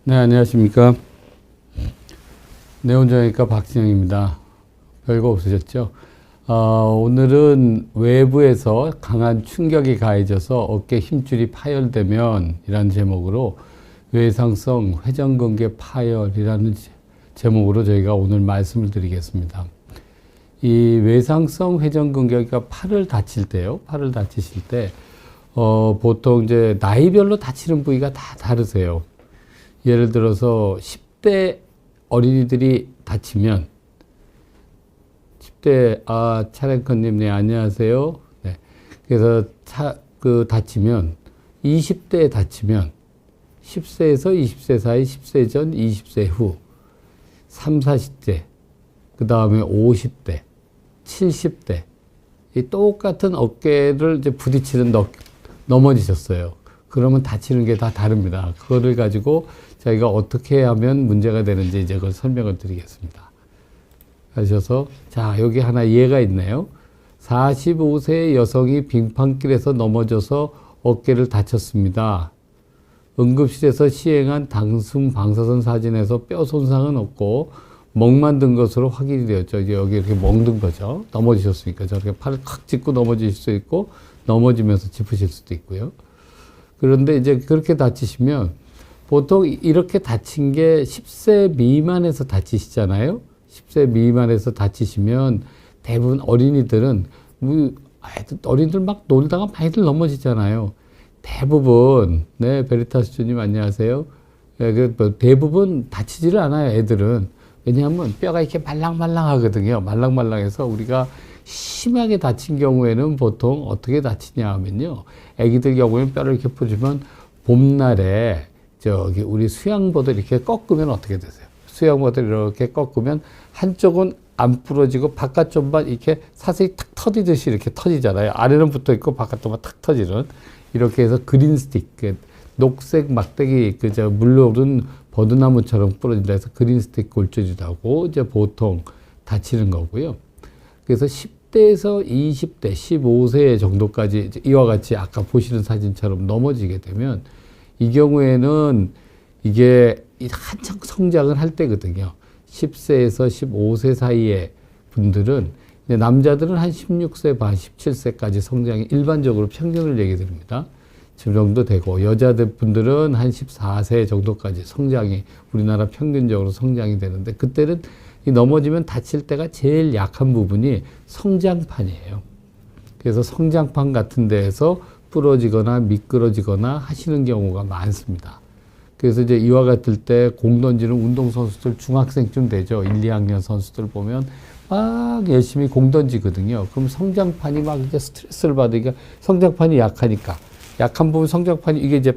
네, 안녕하십니까. 내원정형외과 박진영입니다. 별거 없으셨죠? 오늘은 외부에서 강한 충격이 가해져서 어깨 힘줄이 파열되면 이라는 제목으로 외상성 회전근개 파열이라는 제목으로 저희가 오늘 말씀을 드리겠습니다. 이 외상성 회전근개가 팔을 다칠 때요. 팔을 다치실 때 보통 이제 나이별로 다치는 부위가 다 다르세요. 예를 들어서 10대 어린이들이 다치면 10대 차랭커님 네 안녕하세요. 네. 그래서 다치면 20대에 다치면 10세에서 20세 사이 10세 전 20세 후 3, 40대 그 다음에 50대 70대 이 똑같은 어깨를 이제 부딪히는 넘어지셨어요. 그러면 다치는 게 다 다릅니다. 그거를 가지고 저희가 어떻게 하면 문제가 되는지 이제 그걸 설명을 드리겠습니다. 하셔서 자 여기 하나 예가 있네요. 45세 여성이 빙판길에서 넘어져서 어깨를 다쳤습니다. 응급실에서 시행한 당순 방사선 사진에서 뼈 손상은 없고 멍만 든 것으로 확인이 되었죠. 이제 여기 이렇게 멍든 거죠. 넘어지셨으니까 저렇게 팔을 칵 짚고 넘어지실 수 있고 넘어지면서 짚으실 수도 있고요. 그런데 이제 그렇게 다치시면 보통 이렇게 다친 게 10세 미만에서 다치시잖아요. 10세 미만에서 다치시면 대부분 어린이들은 어린이들 막 놀다가 많이들 넘어지잖아요. 대부분 네 베리타스 주님 안녕하세요. 네, 대부분 다치지를 않아요. 애들은 왜냐하면 뼈가 이렇게 말랑말랑하거든요. 말랑말랑해서 우리가 심하게 다친 경우에는 보통 어떻게 다치냐 하면요. 애기들 경우에는 뼈를 이렇게 부주면 봄날에 저기 우리 수양보들 이렇게 꺾으면 어떻게 되세요? 수양보들 이렇게 꺾으면 한쪽은 안 부러지고 바깥쪽만 이렇게 사슬이 탁 터지듯이 이렇게 터지잖아요. 아래는 붙어 있고 바깥쪽만 탁 터지는 이렇게 해서 그린 스틱, 녹색 막대기 물로는 버드나무처럼 부러진다 해서 그린 스틱 골절이라고 하고 이제 보통 다치는 거고요. 그래서 10대에서 20대, 15세 정도까지 이와 같이 아까 보시는 사진처럼 넘어지게 되면 이 경우에는 이게 한창 성장을 할 때거든요. 10세에서 15세 사이의 분들은 남자들은 한 16세 반, 17세까지 성장이 일반적으로 평균을 얘기 드립니다. 그 정도 되고 여자들 분들은 한 14세 정도까지 성장이 우리나라 평균적으로 성장이 되는데 그때는 이 넘어지면 다칠 때가 제일 약한 부분이 성장판이에요. 그래서 성장판 같은 데에서 부러지거나 미끄러지거나 하시는 경우가 많습니다. 그래서 이제 이와 같을 때 공 던지는 운동선수들 중학생쯤 되죠. 1, 2학년 선수들 보면 막 열심히 공 던지거든요. 그럼 성장판이 막 이제 스트레스를 받으니까 성장판이 약하니까 약한 부분 성장판이 이게 이제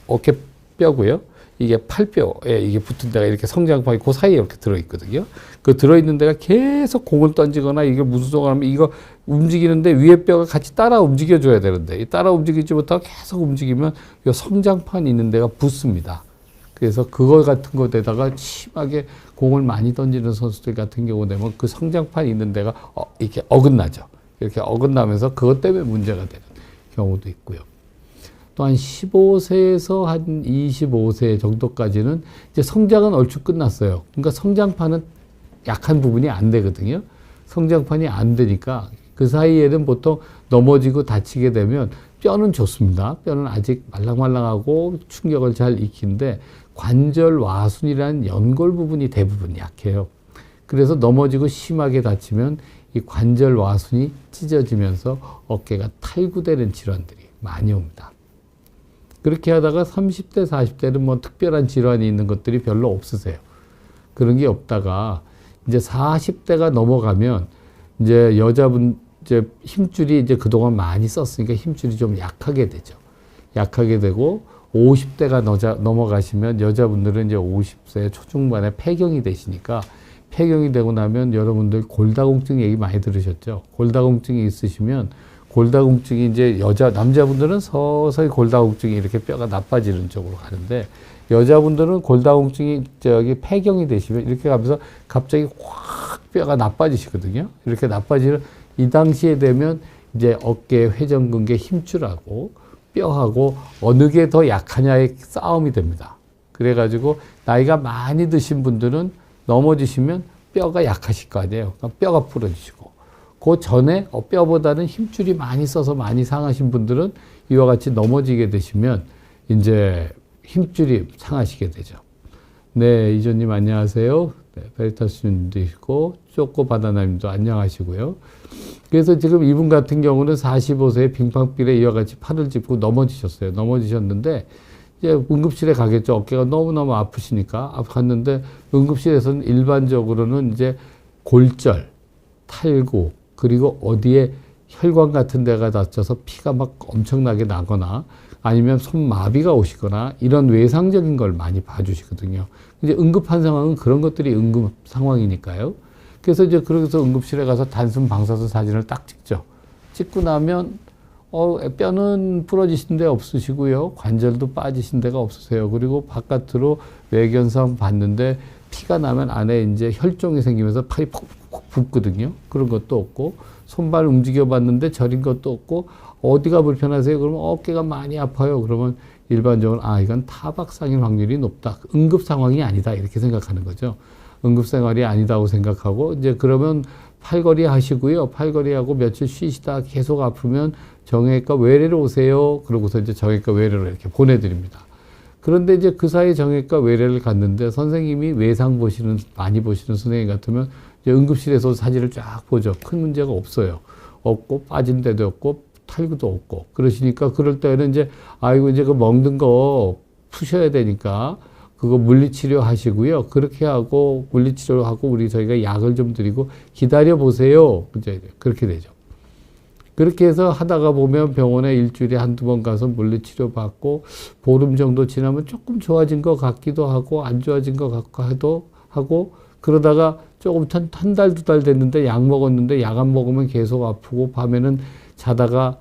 어깨 뼈고요. 이게 팔뼈에 이게 붙은 데가 이렇게 성장판이 그 사이에 이렇게 들어있거든요. 그 들어있는 데가 계속 공을 던지거나 이게 무슨 소리가 하면 이거 움직이는데 위에 뼈가 같이 따라 움직여줘야 되는데 따라 움직이지 못하고 계속 움직이면 이 성장판이 있는 데가 붙습니다. 그래서 그거 같은 거에다가 심하게 공을 많이 던지는 선수들 같은 경우 되면 그 성장판이 있는 데가 이렇게 어긋나죠. 이렇게 어긋나면서 그것 때문에 문제가 되는 경우도 있고요. 또한 15세에서 한 25세 정도까지는 이제 성장은 얼추 끝났어요. 그러니까 성장판은 약한 부분이 안 되거든요. 성장판이 안 되니까 그 사이에는 보통 넘어지고 다치게 되면 뼈는 좋습니다. 뼈는 아직 말랑말랑하고 충격을 잘 익히는데 관절 와순이라는 연골 부분이 대부분 약해요. 그래서 넘어지고 심하게 다치면 이 관절 와순이 찢어지면서 어깨가 탈구되는 질환들이 많이 옵니다. 그렇게 하다가 30대, 40대는 뭐 특별한 질환이 있는 것들이 별로 없으세요. 그런 게 없다가 이제 40대가 넘어가면 이제 여자분 이제 힘줄이 이제 그동안 많이 썼으니까 힘줄이 좀 약하게 되죠. 약하게 되고 50대가 넘어가시면 여자분들은 이제 50세 초중반에 폐경이 되시니까 폐경이 되고 나면 여러분들 골다공증 얘기 많이 들으셨죠? 골다공증이 있으시면 골다공증이 이제 남자분들은 서서히 골다공증이 이렇게 뼈가 나빠지는 쪽으로 가는데 여자분들은 골다공증이 폐경이 되시면 이렇게 가면서 갑자기 확 뼈가 나빠지시거든요. 이렇게 나빠지는 이 당시에 되면 이제 어깨 회전근개 힘줄하고 뼈하고 어느 게 더 약하냐의 싸움이 됩니다. 그래가지고 나이가 많이 드신 분들은 넘어지시면 뼈가 약하실 거 아니에요. 그러니까 뼈가 부러지시고 그 전에 뼈보다는 힘줄이 많이 써서 많이 상하신 분들은 이와 같이 넘어지게 되시면 이제 힘줄이 상하시게 되죠. 네, 이조님 안녕하세요. 네, 베리타스님도 있고 쪼꼬 바나나님도 안녕하시고요. 그래서 지금 이분 같은 경우는 45세에 빙판길에 이와 같이 팔을 짚고 넘어지셨어요. 넘어지셨는데 이제 응급실에 가겠죠. 어깨가 너무너무 아프시니까 갔는데 응급실에서는 일반적으로는 이제 골절, 탈구 그리고 어디에 혈관 같은 데가 다쳐서 피가 막 엄청나게 나거나 아니면 손마비가 오시거나 이런 외상적인 걸 많이 봐주시거든요. 이제 응급한 상황은 그런 것들이 응급 상황이니까요. 그래서 이제 그래서 응급실에 가서 단순 방사선 사진을 딱 찍죠. 찍고 나면 뼈는 부러지신 데 없으시고요. 관절도 빠지신 데가 없으세요. 그리고 바깥으로 외견상 봤는데 피가 나면 안에 이제 혈종이 생기면서 팔이 푹푹 붓거든요. 그런 것도 없고 손발 움직여 봤는데 저린 것도 없고 어디가 불편하세요? 그러면 어깨가 많이 아파요. 그러면 일반적으로 이건 타박상일 확률이 높다. 응급 상황이 아니다. 이렇게 생각하는 거죠. 응급 생활이 아니다고 생각하고 이제 그러면 팔걸이 하시고요. 팔걸이 하고 며칠 쉬시다 계속 아프면 정형외과 외래로 오세요. 그러고서 이제 정형외과 외래로 이렇게 보내드립니다. 그런데 이제 그 사이 정형외과 외래를 갔는데 선생님이 외상 많이 보시는 선생님 같으면 이제 응급실에서 사진을 쫙 보죠. 큰 문제가 없어요. 없고 빠진 데도 없고 탈구도 없고 그러시니까 그럴 때는 이제 이제 그 먹는 거 푸셔야 되니까 그거 물리치료 하시고요. 그렇게 하고 물리치료하고 저희가 약을 좀 드리고 기다려 보세요. 이제 그렇게 되죠. 그렇게 해서 하다가 보면 병원에 일주일에 한두 번 가서 물리치료 받고 보름 정도 지나면 조금 좋아진 것 같기도 하고 안 좋아진 것 같기도 하고 그러다가 조금 한 달, 두 달 됐는데 약 먹었는데 약 안 먹으면 계속 아프고 밤에는 자다가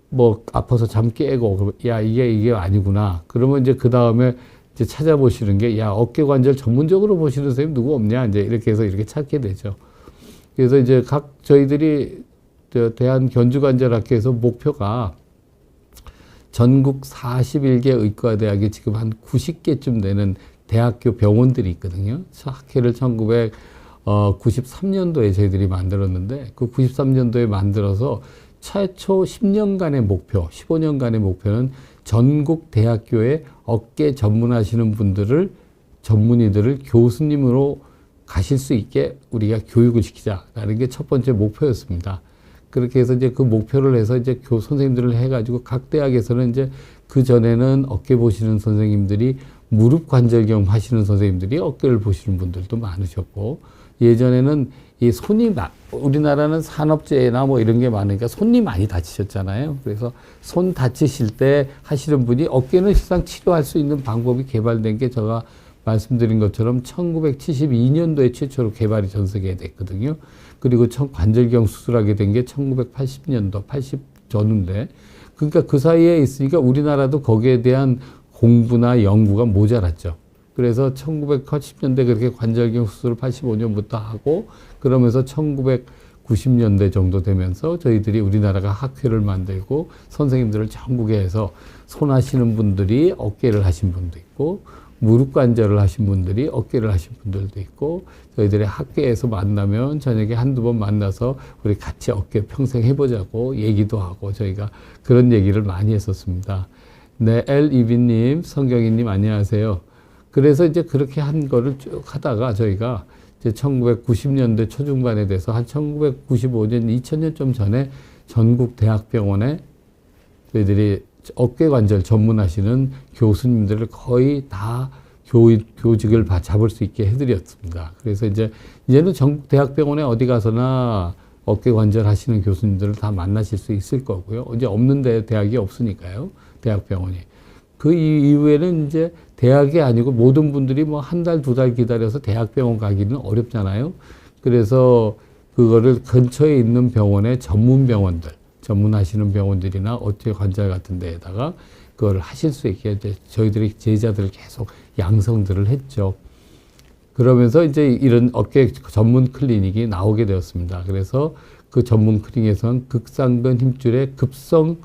뭐 아파서 잠 깨고 이게 아니구나. 그러면 이제 그 다음에 이제 찾아보시는 게 어깨 관절 전문적으로 보시는 선생님 누구 없냐 이제 이렇게 해서 이렇게 찾게 되죠. 그래서 이제 저희들이 대한견주관절학회에서 목표가 전국 41개 의과대학에 지금 한 90개쯤 되는 대학교 병원들이 있거든요. 학회를 1993년도에 저희들이 만들었는데 그 93년도에 만들어서 최초 10년간의 목표, 15년간의 목표는 전국 대학교에 어깨 전문하시는 전문의들을 교수님으로 가실 수 있게 우리가 교육을 시키자라는 게 첫 번째 목표였습니다. 그렇게 해서 이제 그 목표를 해서 이제 선생님들을 해가지고 각 대학에서는 이제 그 전에는 어깨 보시는 선생님들이 무릎 관절경 하시는 선생님들이 어깨를 보시는 분들도 많으셨고 예전에는 이 손이 우리나라는 산업재해나 뭐 이런 게 많으니까 손이 많이 다치셨잖아요. 그래서 손 다치실 때 하시는 분이 어깨는 실상 치료할 수 있는 방법이 개발된 게 제가 말씀드린 것처럼 1972년도에 최초로 개발이 전 세계에 됐거든요. 그리고 관절경 수술하게 된 게 1980년도, 80전후인데 그러니까 그 사이에 있으니까 우리나라도 거기에 대한 공부나 연구가 모자랐죠. 그래서 1980년대 그렇게 관절경 수술을 85년부터 하고 그러면서 1990년대 정도 되면서 저희들이 우리나라가 학회를 만들고 선생님들을 전국에 해서 손 하시는 분들이 어깨를 하신 분도 있고 무릎 관절을 하신 분들이 어깨를 하신 분들도 있고 저희들이 학교에서 만나면 저녁에 한두 번 만나서 우리 같이 어깨 평생 해보자고 얘기도 하고 저희가 그런 얘기를 많이 했었습니다. 네, 엘이비님, 성경이님 안녕하세요. 그래서 이제 그렇게 한 거를 쭉 하다가 저희가 이제 1990년대 초중반에 돼서 한 1995년, 2000년 좀 전에 전국 대학병원에 저희들이 어깨 관절 전문하시는 교수님들을 거의 다 교직을 잡을 수 있게 해드렸습니다. 그래서 이제는 전국 대학병원에 어디 가서나 어깨 관절 하시는 교수님들을 다 만나실 수 있을 거고요. 이제 없는 대학이 없으니까요. 대학병원이. 그 이후에는 이제 대학이 아니고 모든 분들이 뭐 한 달, 두 달 기다려서 대학병원 가기는 어렵잖아요. 그래서 그거를 근처에 있는 병원의 전문하시는 병원들이나 어깨 관절 같은 데에다가 그걸 하실 수 있게 저희들이 제자들을 계속 양성들을 했죠. 그러면서 이제 이런 어깨 전문 클리닉이 나오게 되었습니다. 그래서 그 전문 클리닉에서는 극상근 힘줄의 급성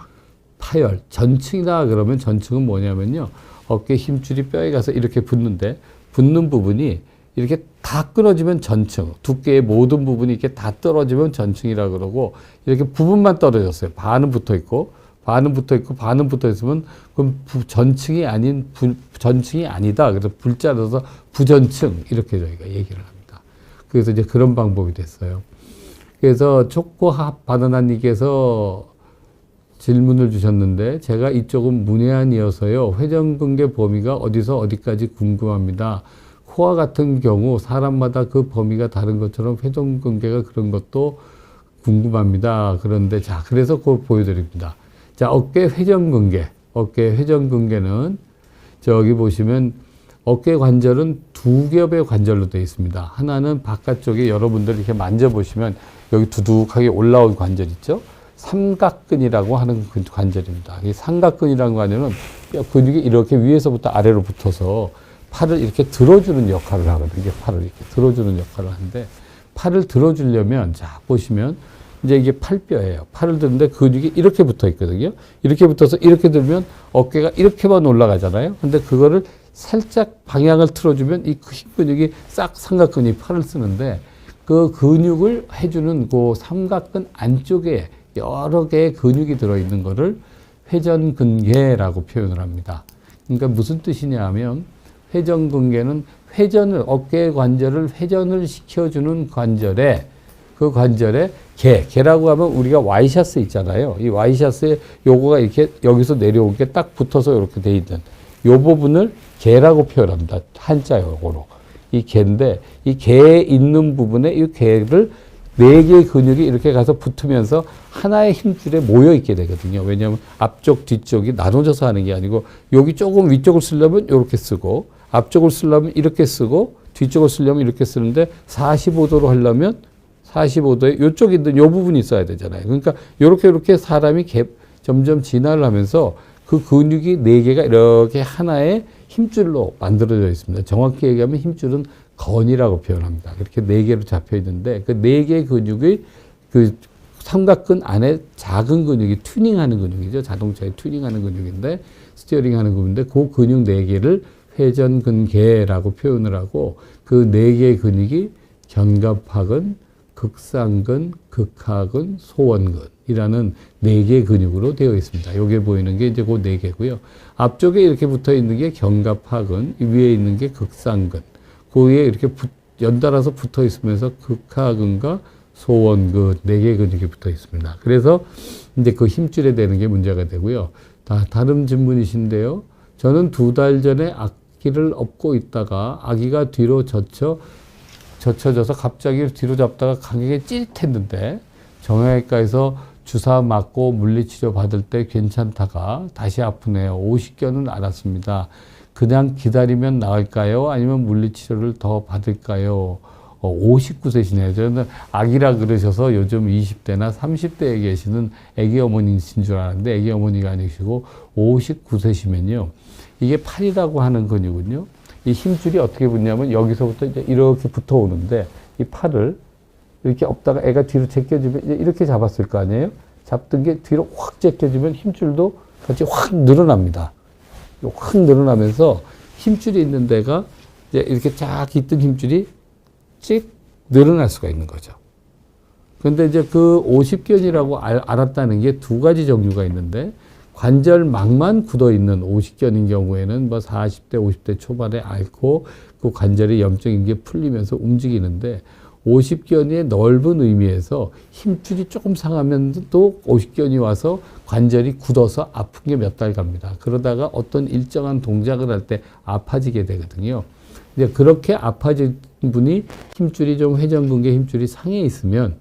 파열, 전층이다 그러면 전층은 뭐냐면요. 어깨 힘줄이 뼈에 가서 이렇게 붙는데 붙는 부분이 이렇게 다 끊어지면 전층, 두께의 모든 부분이 이렇게 다 떨어지면 전층이라 그러고 이렇게 부분만 떨어졌어요. 반은 붙어 있고 반은 붙어 있고 반은 붙어 있으면 그럼 전층이 아닌 전층이 아니다. 그래서 불자라서 부전층 이렇게 저희가 얘기를 합니다. 그래서 이제 그런 방법이 됐어요. 그래서 초코합 바나나님께서 질문을 주셨는데 제가 이쪽은 문외한이어서요. 회전근개 범위가 어디서 어디까지 궁금합니다. 코와 같은 경우 사람마다 그 범위가 다른 것처럼 회전근개가 그런 것도 궁금합니다. 그런데 자, 그래서 그걸 보여드립니다. 자, 어깨 회전근개는 저기 보시면 어깨 관절은 두 겹의 관절로 되어 있습니다. 하나는 바깥쪽에 여러분들 이렇게 만져보시면 여기 두둑하게 올라온 관절 있죠? 삼각근이라고 하는 관절입니다. 이 삼각근이라는 관절은 뼈 근육이 이렇게 위에서부터 아래로 붙어서 팔을 이렇게 들어주는 역할을 하거든요. 이게 팔을 이렇게 들어주는 역할을 하는데 팔을 들어주려면 자 보시면 이제 이게 팔뼈예요. 팔을 드는데 근육이 이렇게 붙어 있거든요. 이렇게 붙어서 이렇게 들면 어깨가 이렇게만 올라가잖아요. 근데 그거를 살짝 방향을 틀어주면 이 흰 근육이 싹 삼각근이 팔을 쓰는데 그 근육을 해주는 그 삼각근 안쪽에 여러 개의 근육이 들어있는 거를 회전근개라고 표현을 합니다. 그러니까 무슨 뜻이냐 하면 회전근개는 회전을, 어깨 관절을 회전을 시켜주는 관절에 그 관절에 개라고 하면 우리가 와이셔츠 있잖아요. 이 와이셔츠에 요거가 이렇게 여기서 내려온 게 딱 붙어서 이렇게 돼 있는 요 부분을 개라고 표현합니다. 한자 요거로. 이 개인데 이 개에 있는 부분에 이 개를 네 개의 근육이 이렇게 가서 붙으면서 하나의 힘줄에 모여 있게 되거든요. 왜냐하면 앞쪽, 뒤쪽이 나눠져서 하는 게 아니고 여기 조금 위쪽을 쓰려면 이렇게 쓰고 앞쪽을 쓰려면 이렇게 쓰고 뒤쪽을 쓰려면 이렇게 쓰는데 45도로 하려면 45도에 이쪽에 있는 이 부분이 있어야 되잖아요. 그러니까 이렇게 사람이 점점 진화를 하면서 그 근육이 네 개가 이렇게 하나의 힘줄로 만들어져 있습니다. 정확히 얘기하면 힘줄은 건이라고 표현합니다. 그렇게 네 개로 잡혀 있는데 그 네 개의 근육이 그 삼각근 안에 작은 근육이 튜닝하는 근육이죠. 자동차에 튜닝하는 근육인데 스티어링하는 근육인데 그 근육 네 개를 회전근개라고 표현을 하고 그 네 개의 근육이 견갑하근, 극상근, 극하근, 소원근이라는 네 개의 근육으로 되어 있습니다. 여기에 보이는 게 이제 그 네 개고요. 앞쪽에 이렇게 붙어 있는 게 견갑하근, 위에 있는 게 극상근. 그 위에 이렇게 연달아서 붙어 있으면서 극하근과 소원근 네 개의 근육이 붙어 있습니다. 그래서 이제 그 힘줄에 대는 게 문제가 되고요. 다른 질문이신데요. 저는 2달 전에 아기를 업고 있다가 아기가 뒤로 젖혀져서 갑자기 뒤로 잡다가 강하게 찌릿했는데 정형외과에서 주사 맞고 물리치료 받을 때 괜찮다가 다시 아프네요. 50견은 알았습니다. 그냥 기다리면 나을까요? 아니면 물리치료를 더 받을까요? 59세시네요. 저는 아기라 그러셔서 요즘 20대나 30대에 계시는 아기 어머니신 줄 알았는데 아기 어머니가 아니시고 59세시면요. 이게 팔이라고 하는 근육은요. 이 힘줄이 어떻게 붙냐면 여기서부터 이제 이렇게 붙어 오는데 이 팔을 이렇게 엎다가 애가 뒤로 제껴주면 이제 이렇게 잡았을 거 아니에요? 잡던 게 뒤로 확 제껴주면 힘줄도 같이 확 늘어납니다. 확 늘어나면서 힘줄이 있는 데가 이제 이렇게 쫙 있던 힘줄이 찍 늘어날 수가 있는 거죠. 그런데 이제 그 50견이라고 알았다는 게 두 가지 종류가 있는데 관절막만 굳어 있는 50견인 경우에는 뭐 40대, 50대 초반에 앓고 그 관절의 염증인 게 풀리면서 움직이는데 50견의 넓은 의미에서 힘줄이 조금 상하면도 50견이 와서 관절이 굳어서 아픈 게 몇 달 갑니다. 그러다가 어떤 일정한 동작을 할 때 아파지게 되거든요. 이제 그렇게 아파진 분이 힘줄이 좀 회전근개 힘줄이 상해 있으면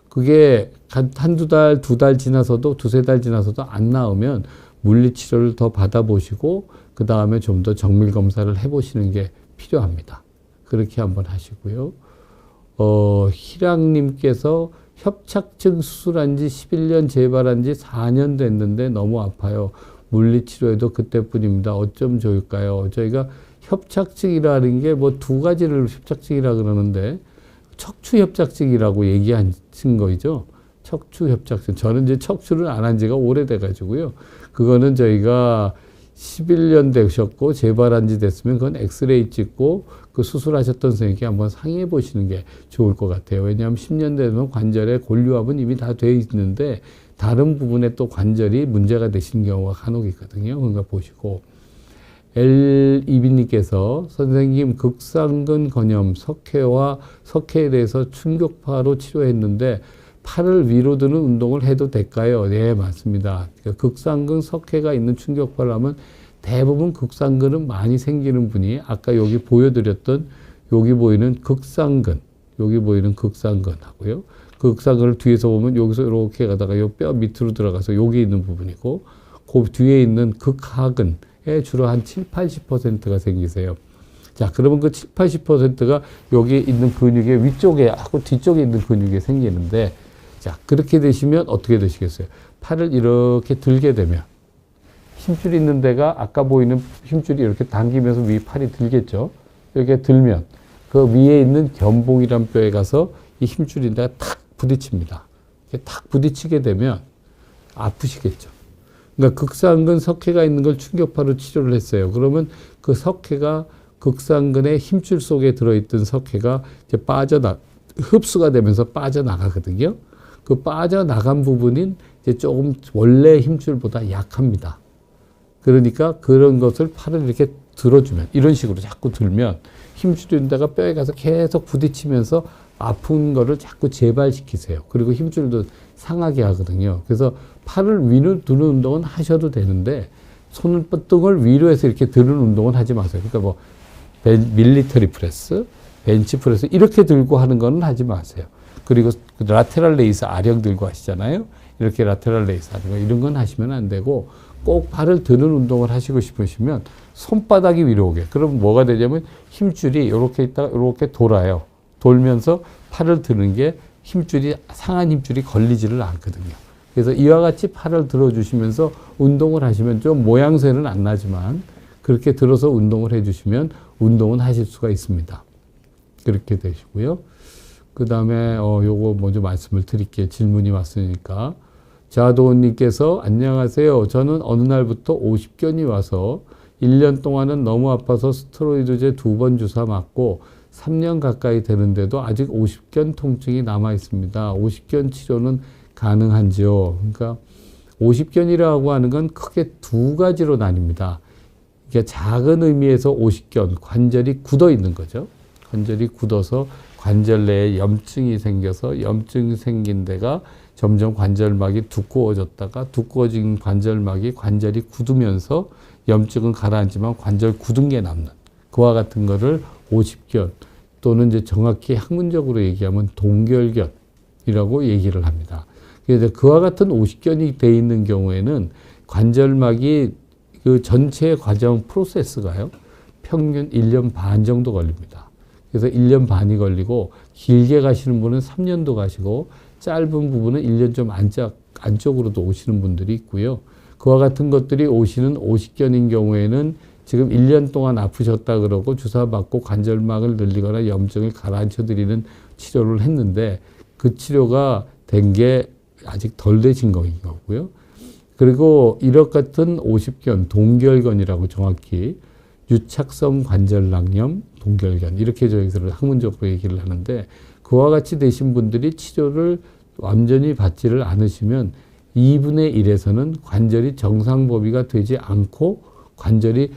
그게 한두 달, 2달 지나서도, 2-3달 지나서도 안 나으면 물리치료를 더 받아보시고, 그 다음에 좀 더 정밀검사를 해보시는 게 필요합니다. 그렇게 한번 하시고요. 희랑님께서 협착증 수술한 지 11년 재발한 지 4년 됐는데 너무 아파요. 물리치료에도 그때뿐입니다. 어쩜 좋을까요? 저희가 협착증이라는 게 뭐 두 가지를 협착증이라 그러는데, 척추협착증이라고 얘기하신 거죠. 척추협착증. 저는 이제 척추를 안 한 지가 오래돼가지고요. 그거는 저희가 11년 되셨고 재발한 지 됐으면 그건 엑스레이 찍고 그 수술하셨던 선생님께 한번 상의해 보시는 게 좋을 것 같아요. 왜냐하면 10년 되면 관절에 골류합은 이미 다 돼 있는데 다른 부분에 또 관절이 문제가 되시는 경우가 간혹 있거든요. 그러니까 보시고. L2B님께서 선생님 극상근 건염 석회에 대해서 충격파로 치료했는데 팔을 위로 드는 운동을 해도 될까요? 네, 맞습니다. 그러니까 극상근 석회가 있는 충격파를 하면 대부분 극상근은 많이 생기는 분이 아까 여기 보여드렸던 여기 보이는 극상근, 여기 보이는 극상근하고요. 그 극상근을 뒤에서 보면 여기서 이렇게 가다가 이 뼈 밑으로 들어가서 여기 있는 부분이고 그 뒤에 있는 극하근에 주로 한 70~80%가 생기세요. 자, 그러면 그 70~80%가 여기 있는 근육의 위쪽에 하고 뒤쪽에 있는 근육에 생기는데 자, 그렇게 되시면 어떻게 되시겠어요? 팔을 이렇게 들게 되면 힘줄이 있는 데가 아까 보이는 힘줄이 이렇게 당기면서 위 팔이 들겠죠? 이렇게 들면 그 위에 있는 견봉이란 뼈에 가서 이 힘줄인데가 탁 부딪힙니다. 이렇게 탁 부딪히게 되면 아프시겠죠? 그러니까 극상근 석회가 있는 걸 충격파로 치료를 했어요. 그러면 그 석회가 극상근의 힘줄 속에 들어있던 석회가 이제 흡수가 되면서 빠져나가거든요. 그 빠져나간 부분인 이제 조금 원래 힘줄보다 약합니다. 그러니까 그런 것을 팔을 이렇게 들어주면 이런 식으로 자꾸 들면 힘줄이 있는 데가 뼈에 가서 계속 부딪히면서 아픈 거를 자꾸 재발시키세요. 그리고 힘줄도 상하게 하거든요. 그래서 팔을 위로 드는 운동은 하셔도 되는데 손등을 위로 해서 이렇게 드는 운동은 하지 마세요. 그러니까 뭐 밀리터리 프레스, 벤치 프레스 이렇게 들고 하는 거는 하지 마세요. 그리고 라테랄 레이스 아령 들고 하시잖아요. 이렇게 라테랄 레이스 하는 거 이런 건 하시면 안 되고 꼭 팔을 드는 운동을 하시고 싶으시면 손바닥이 위로 오게. 그럼 뭐가 되냐면 힘줄이 이렇게 있다가 이렇게 돌아요. 돌면서 팔을 드는 게 힘줄이 상한 힘줄이 걸리지를 않거든요. 그래서 이와 같이 팔을 들어주시면서 운동을 하시면 좀 모양새는 안 나지만 그렇게 들어서 운동을 해주시면 운동은 하실 수가 있습니다. 그렇게 되시고요. 그 다음에 요거 먼저 말씀을 드릴게요. 질문이 왔으니까. 자도원님께서 안녕하세요. 저는 어느 날부터 50견이 와서 1년 동안은 너무 아파서 스테로이드제 2번 주사 맞고 3년 가까이 되는데도 아직 50견 통증이 남아 있습니다. 50견 치료는 가능한지요? 그러니까 50견이라고 하는 건 크게 두 가지로 나뉩니다. 이게 작은 의미에서 50견, 관절이 굳어 있는 거죠. 관절이 굳어서 관절 내에 염증이 생겨서 염증이 생긴 데가 점점 관절막이 두꺼워졌다가 두꺼워진 관절막이 관절이 굳으면서 염증은 가라앉지만 관절 굳은 게 남는 그와 같은 거를 50견 또는 이제 정확히 학문적으로 얘기하면 동결견이라고 얘기를 합니다. 그래서 그와 같은 50견이 돼 있는 경우에는 관절막이 그 전체 과정 프로세스가요. 평균 1년 반 정도 걸립니다. 그래서 1년 반이 걸리고 길게 가시는 분은 3년도 가시고 짧은 부분은 1년 좀 안쪽으로도 오시는 분들이 있고요. 그와 같은 것들이 오시는 50견인 경우에는 지금 1년 동안 아프셨다 그러고 주사 맞고 관절막을 늘리거나 염증을 가라앉혀 드리는 치료를 했는데 그 치료가 된 게 아직 덜 되신 거고요. 그리고 이렇 같은 50견, 동결견이라고 정확히 유착성 관절낭염, 동결견 이렇게 저희들은 학문적으로 얘기를 하는데 그와 같이 되신 분들이 치료를 완전히 받지를 않으시면 2분의 1에서는 관절이 정상 범위가 되지 않고 관절이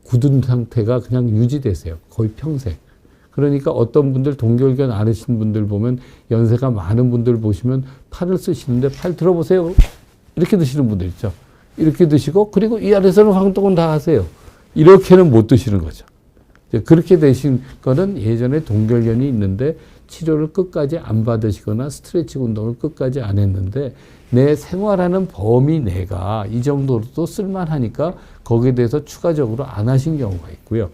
굳은 상태가 그냥 유지되세요. 거의 평생. 그러니까 어떤 분들 동결견 앓으신 분들 보면 연세가 많은 분들 보시면 팔을 쓰시는데 팔 들어보세요. 이렇게 드시는 분들 있죠. 이렇게 드시고 그리고 이 안에서는 활동은 다 하세요. 이렇게는 못 드시는 거죠. 그렇게 되신 거는 예전에 동결견이 있는데 치료를 끝까지 안 받으시거나 스트레칭 운동을 끝까지 안 했는데 내 생활하는 범위 내가 이 정도로도 쓸만하니까 거기에 대해서 추가적으로 안 하신 경우가 있고요.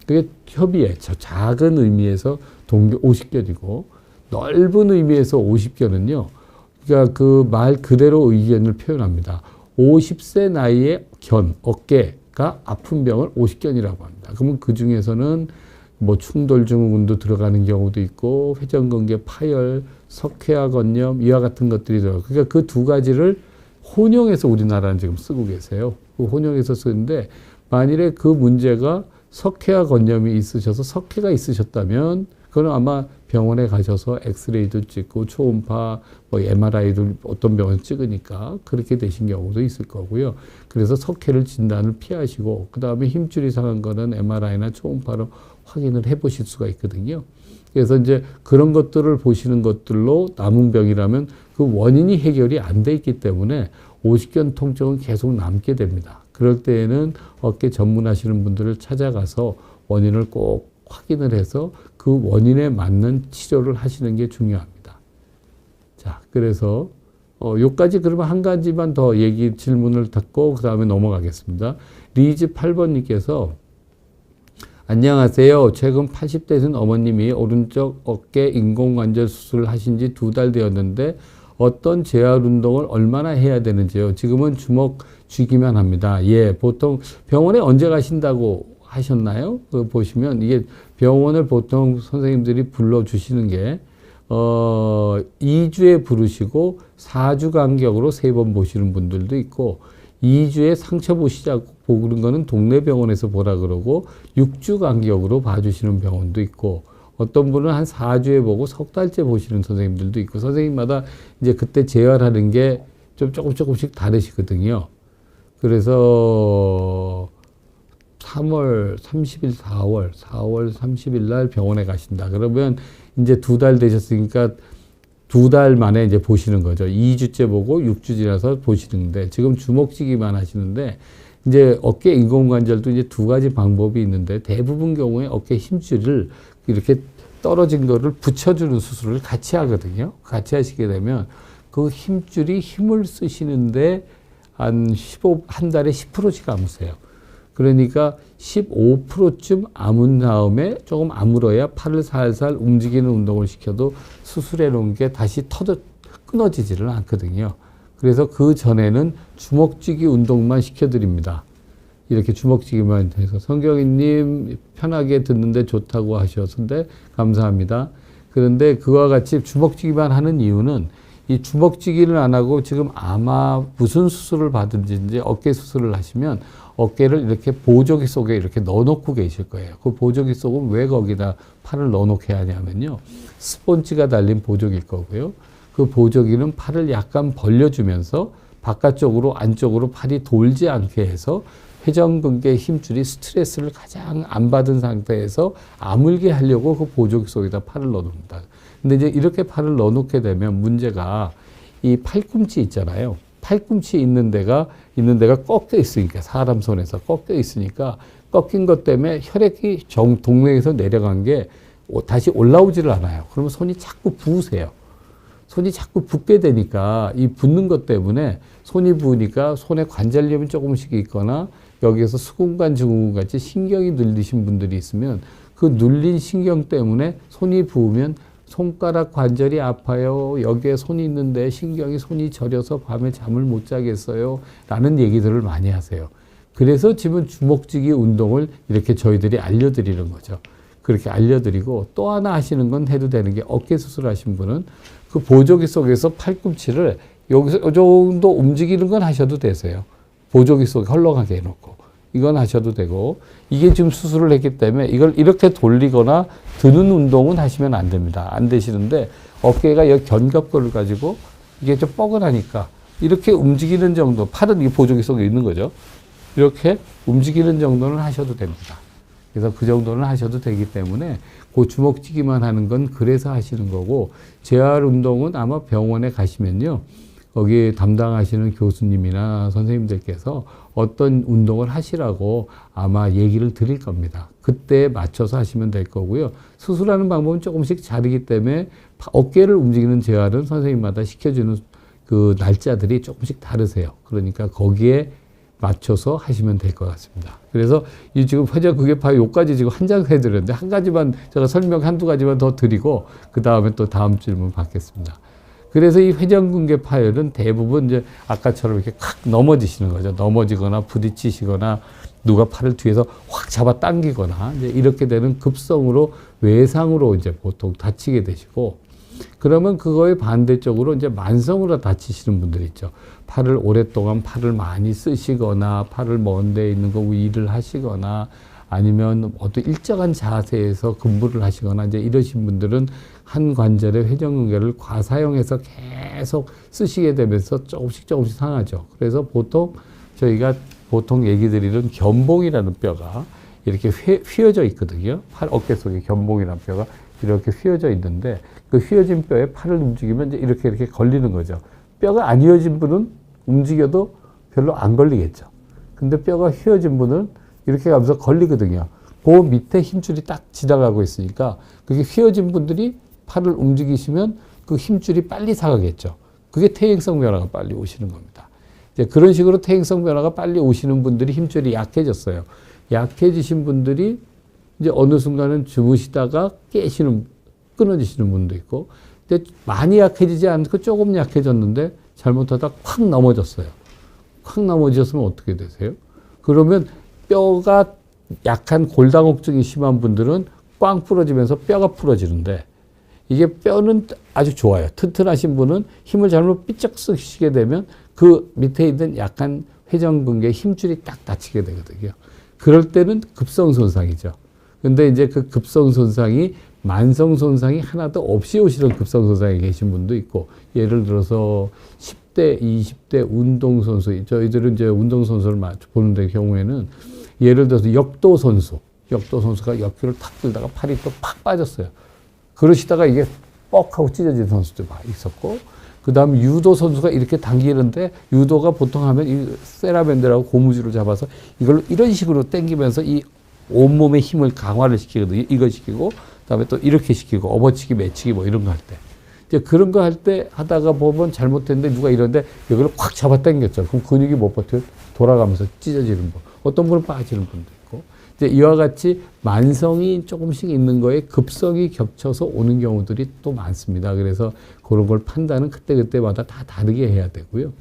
그게 협의에 작은 의미에서 50견이고 넓은 의미에서 50견은요. 그러니까 그 말 그대로 의견을 표현합니다. 50세 나이의 어깨가 아픈 병을 50견이라고 합니다. 그러면 그 중에서는 뭐 충돌 증후군도 들어가는 경우도 있고 회전근개 파열, 석회화 건염 이와 같은 것들이 들어가요. 그러니까 그 두 가지를 혼용해서 우리나라는 지금 쓰고 계세요. 그 혼용해서 쓰는데 만일에 그 문제가 석회와 건염이 있으셔서 석회가 있으셨다면 그건 아마 병원에 가셔서 엑스레이도 찍고 초음파, 뭐 MRI도 어떤 병원 찍으니까 그렇게 되신 경우도 있을 거고요. 그래서 석회를 진단을 피하시고 그 다음에 힘줄이 상한 거는 MRI나 초음파로 확인을 해보실 수가 있거든요. 그래서 이제 그런 것들을 보시는 것들로 남은 병이라면 그 원인이 해결이 안 돼 있기 때문에 오십견 통증은 계속 남게 됩니다. 그럴 때에는 어깨 전문하시는 분들을 찾아가서 원인을 꼭 확인을 해서 그 원인에 맞는 치료를 하시는 게 중요합니다. 자, 그래서 요까지 그러면 한 가지만 더 질문을 듣고 그 다음에 넘어가겠습니다. 리즈 8번님께서 안녕하세요. 최근 80대 된 어머님이 오른쪽 어깨 인공관절 수술을 하신 지 2달 되었는데 어떤 재활 운동을 얼마나 해야 되는지요? 지금은 주먹 쥐기만 합니다. 예, 보통 병원에 언제 가신다고 하셨나요? 보시면 이게 병원을 보통 선생님들이 불러주시는 게 2주에 부르시고 4주 간격으로 3번 보시는 분들도 있고 2주에 상처 보시자고 보는 거는 동네 병원에서 보라 그러고 6주 간격으로 봐주시는 병원도 있고 어떤 분은 한 4주에 보고 석 달째 보시는 선생님들도 있고 선생님마다 이제 그때 재활하는 게 좀 조금씩 다르시거든요. 그래서 3월 30일, 4월 30일 날 병원에 가신다. 그러면 이제 2달 되셨으니까 2달 만에 이제 보시는 거죠. 2주째 보고 6주 지나서 보시는데 지금 주먹쥐기만 하시는데 이제 어깨 인공관절도 이제 2가지 방법이 있는데 대부분 경우에 어깨 힘줄을 이렇게 떨어진 거를 붙여주는 수술을 같이 하거든요. 같이 하시게 되면 그 힘줄이 힘을 쓰시는데 한 달에 10%씩 아무세요. 그러니까 15%쯤 아문 다음에 조금 아물어야 팔을 살살 움직이는 운동을 시켜도 수술해 놓은 게 다시 끊어지지를 않거든요. 그래서 그 전에는 주먹쥐기 운동만 시켜드립니다. 이렇게 주먹쥐기만 해서 성경이님 편하게 듣는데 좋다고 하셨는데 감사합니다. 그런데 그와 같이 주먹쥐기만 하는 이유는 이 주먹쥐기를 안 하고 지금 아마 무슨 수술을 받은지 어깨 수술을 하시면 어깨를 이렇게 보조기 속에 이렇게 넣어놓고 계실 거예요. 그 보조기 속은 왜 거기다 팔을 넣어놓게 하냐면요. 스폰지가 달린 보조기일 거고요. 그 보조기는 팔을 약간 벌려주면서 바깥쪽으로 안쪽으로 팔이 돌지 않게 해서 회전근개 힘줄이 스트레스를 가장 안 받은 상태에서 아물게 하려고 그 보조기 속에다 팔을 넣어놓습니다. 근데 이제 이렇게 팔을 넣어놓게 되면 문제가 이 팔꿈치 있잖아요. 팔꿈치 있는 데가 꺾여 있으니까 사람 손에서 꺾여 있으니까 꺾인 것 때문에 혈액이 동맥에서 내려간 게 다시 올라오지를 않아요. 그러면 손이 자꾸 부으세요. 손이 자꾸 붓게 되니까 이 붓는 것 때문에 손이 부으니까 손에 관절염이 조금씩 있거나 여기에서 수근관, 증후군 같이 신경이 눌리신 분들이 있으면 그 눌린 신경 때문에 손이 부으면 손가락 관절이 아파요. 여기에 손이 있는데 손이 저려서 밤에 잠을 못 자겠어요. 라는 얘기들을 많이 하세요. 그래서 지금 주먹쥐기 운동을 이렇게 저희들이 알려드리는 거죠. 그렇게 알려드리고 또 하나 하시는 건 해도 되는 게 어깨 수술하신 분은 그 보조기 속에서 팔꿈치를 여기서 이 정도 움직이는 건 하셔도 되세요. 보조기 속에 헐렁하게 해놓고. 이건 하셔도 되고 이게 지금 수술을 했기 때문에 이걸 이렇게 돌리거나 드는 운동은 하시면 안 됩니다. 안 되시는데 어깨가 여기 견갑골을 가지고 이게 좀 뻐근하니까 이렇게 움직이는 정도, 팔은 이 보조기 속에 있는 거죠. 이렇게 움직이는 정도는 하셔도 됩니다. 그래서 그 정도는 하셔도 되기 때문에 그 주먹쥐기만 하는 건 그래서 하시는 거고 재활 운동은 아마 병원에 가시면요. 거기 담당하시는 교수님이나 선생님들께서 어떤 운동을 하시라고 아마 얘기를 드릴 겁니다. 그때에 맞춰서 하시면 될 거고요. 수술하는 방법은 조금씩 다르기 때문에 어깨를 움직이는 재활은 선생님마다 시켜주는 그 날짜들이 조금씩 다르세요. 그러니까 거기에 맞춰서 하시면 될 것 같습니다. 그래서 이 지금 회전근개파 요까지 지금 한 장 해드렸는데 한 가지만 제가 설명 한두 가지만 더 드리고 그 다음에 또 다음 질문 받겠습니다. 그래서 이 회전근개 파열은 대부분 이제 아까처럼 이렇게 확 넘어지시는 거죠. 넘어지거나 부딪히시거나 누가 팔을 뒤에서 확 잡아 당기거나 이제 이렇게 되는 급성으로 외상으로 이제 보통 다치게 되시고 그러면 그거에 반대쪽으로 이제 만성으로 다치시는 분들이 있죠. 팔을 오랫동안 팔을 많이 쓰시거나 팔을 먼 데 있는 거 일을 하시거나 아니면 어떤 일정한 자세에서 근무를 하시거나 이제 이러신 분들은 한 관절의 회전근개를 과사용해서 계속 쓰시게 되면서 조금씩 상하죠. 그래서 저희가 보통 얘기 드리는 견봉이라는 뼈가 이렇게 휘어져 있거든요. 어깨 속에 견봉이라는 뼈가 이렇게 휘어져 있는데 그 휘어진 뼈에 팔을 움직이면 이제 이렇게 걸리는 거죠. 뼈가 안 휘어진 분은 움직여도 별로 안 걸리겠죠. 근데 뼈가 휘어진 분은 이렇게 가면서 걸리거든요. 그 밑에 힘줄이 딱 지나가고 있으니까 그게 휘어진 분들이 팔을 움직이시면 그 힘줄이 빨리 사가겠죠. 그게 퇴행성 변화가 빨리 오시는 겁니다. 이제 그런 식으로 퇴행성 변화가 빨리 오시는 분들이 힘줄이 약해졌어요. 약해지신 분들이 이제 어느 순간은 주무시다가 끊어지시는 분도 있고, 근데 많이 약해지지 않고 조금 약해졌는데 잘못하다 콱 넘어졌어요. 콱 넘어졌으면 어떻게 되세요? 그러면 뼈가 약한 골다공증이 심한 분들은 꽝 부러지면서 뼈가 부러지는데 이게 뼈는 아주 좋아요. 튼튼하신 분은 힘을 잘못 삐쩍 쓰시게 되면 그 밑에 있는 약한 회전근개 힘줄이 딱 다치게 되거든요. 그럴 때는 급성 손상이죠. 근데 이제 그 급성 손상이 만성 손상이 하나도 없이 오시는 급성 손상이 계신 분도 있고, 예를 들어서 10대, 20대 운동선수, 저희들은 이제 운동선수를 보는 데 경우에는 예를 들어서 역도선수가 역기를 탁 들다가 팔이 또 팍 빠졌어요. 그러시다가 이게 뻑 하고 찢어진 선수도 막 있었고, 그 다음 유도 선수가 이렇게 당기는데 유도가 보통 하면 이 세라밴드라고 고무줄을 잡아서 이걸로 이런 식으로 당기면서 이 온몸의 힘을 강화를 시키거든요. 이거 시키고, 그 다음에 또 이렇게 시키고, 업어치기, 매치기 뭐 이런 거 할 때. 이제 그런 거 할 때 하다가 보면 잘못됐는데 누가 이러는데 이걸 꽉 잡아 당겼죠. 그럼 근육이 못 버텨 돌아가면서 찢어지는 분. 어떤 분은 빠지는 분도 있고. 이제 이와 같이 만성이 조금씩 있는 거에 급성이 겹쳐서 오는 경우들이 또 많습니다. 그래서 그런 걸 판단은 그때그때마다 다 다르게 해야 되고요.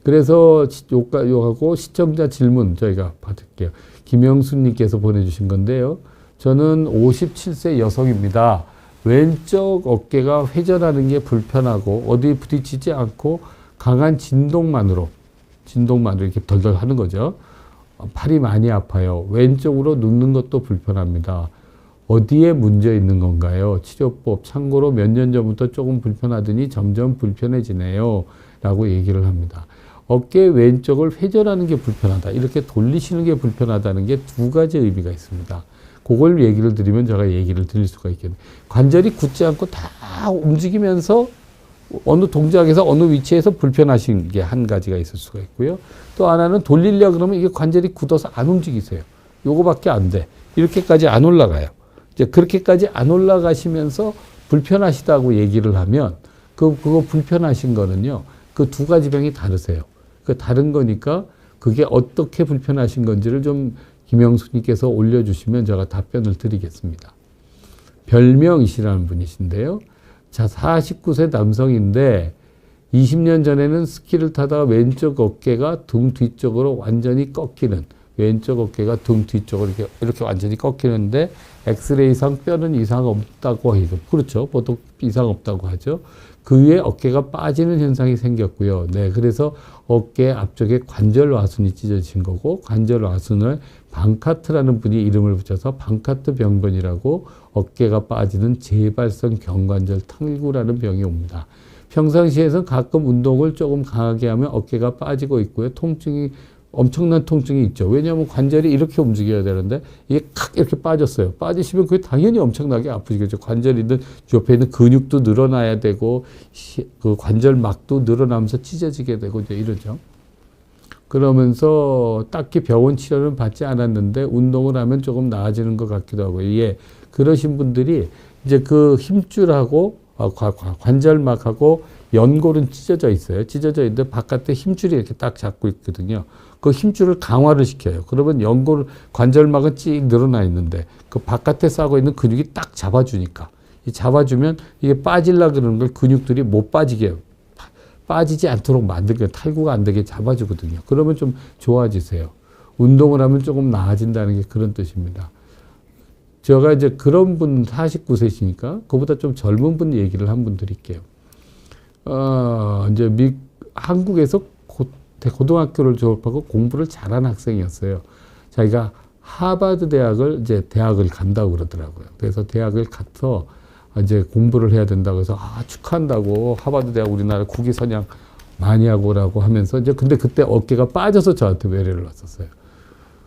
그래서 요하고 시청자 질문 저희가 받을게요. 김영수님께서 보내주신 건데요. 저는 57세 여성입니다. 왼쪽 어깨가 회전하는 게 불편하고 어디 부딪히지 않고 강한 진동만으로 이렇게 덜덜 하는 거죠. 팔이 많이 아파요. 왼쪽으로 눕는 것도 불편합니다. 어디에 문제 있는 건가요? 치료법 참고로 몇 년 전부터 조금 불편하더니 점점 불편해지네요. 라고 얘기를 합니다. 어깨 왼쪽을 회전하는 게 불편하다. 이렇게 돌리시는 게 불편하다는 게 두 가지 의미가 있습니다. 그걸 얘기를 드리면 제가 얘기를 드릴 수가 있겠네요. 관절이 굳지 않고 다 움직이면서 어느 동작에서 어느 위치에서 불편하신 게 한 가지가 있을 수가 있고요. 또 하나는 돌리려고 그러면 이게 관절이 굳어서 안 움직이세요. 요거밖에 안 돼. 이렇게까지 안 올라가요. 이제 그렇게까지 안 올라가시면서 불편하시다고 얘기를 하면 그거 불편하신 거는요. 그 두 가지 병이 다르세요. 그 다른 거니까 그게 어떻게 불편하신 건지를 좀 김영수님께서 올려주시면 제가 답변을 드리겠습니다. 별명이시라는 분이신데요. 자, 49세 남성인데 20년 전에는 스키를 타다가 왼쪽 어깨가 등 뒤쪽으로 완전히 꺾이는, 왼쪽 어깨가 등 뒤쪽으로 이렇게 완전히 꺾이는데 엑스레이상 뼈는 이상 없다고 해요. 그렇죠. 보통 이상 없다고 하죠. 그 위에 어깨가 빠지는 현상이 생겼고요. 네, 그래서 어깨 앞쪽에 관절와순이 찢어진 거고, 관절와순을 방카트라는 분이 이름을 붙여서 방카트 병변이라고, 어깨가 빠지는 재발성 경관절 탈구라는 병이 옵니다. 평상시에는 가끔 운동을 조금 강하게 하면 어깨가 빠지고 있고요. 엄청난 통증이 있죠. 왜냐하면 관절이 이렇게 움직여야 되는데 이게 칵 이렇게 빠졌어요. 빠지시면 그게 당연히 엄청나게 아프시겠죠. 관절이 있는 옆에 있는 근육도 늘어나야 되고 그 관절막도 늘어나면서 찢어지게 되고 이제 이러죠. 그러면서 딱히 병원 치료는 받지 않았는데 운동을 하면 조금 나아지는 것 같기도 하고, 예, 그러신 분들이 이제 그 힘줄하고 관절막하고 연골은 찢어져 있어요. 찢어져 있는데 바깥에 힘줄이 이렇게 딱 잡고 있거든요. 그 힘줄을 강화를 시켜요. 그러면 관절막은 찍 늘어나 있는데 그 바깥에 싸고 있는 근육이 딱 잡아주니까, 이 잡아주면 이게 빠지려고 그러는 걸 근육들이 못 빠지게, 빠지지 않도록 만들게, 탈구가 안 되게 잡아주거든요. 그러면 좀 좋아지세요. 운동을 하면 조금 나아진다는 게 그런 뜻입니다. 제가 이제 그런 분 49세시니까 그보다 좀 젊은 분 얘기를 한 분 드릴게요. 이제 한국에서 고등학교를 졸업하고 공부를 잘한 학생이었어요. 자기가 하버드 대학을 이제 대학을 간다고 그러더라고요. 그래서 대학을 가서 이제 공부를 해야 된다고 해서 축하한다고 하버드 대학 우리나라 국위 선양 많이 하고라고 하면서 이제 근데 그때 어깨가 빠져서 저한테 외래를 왔었어요.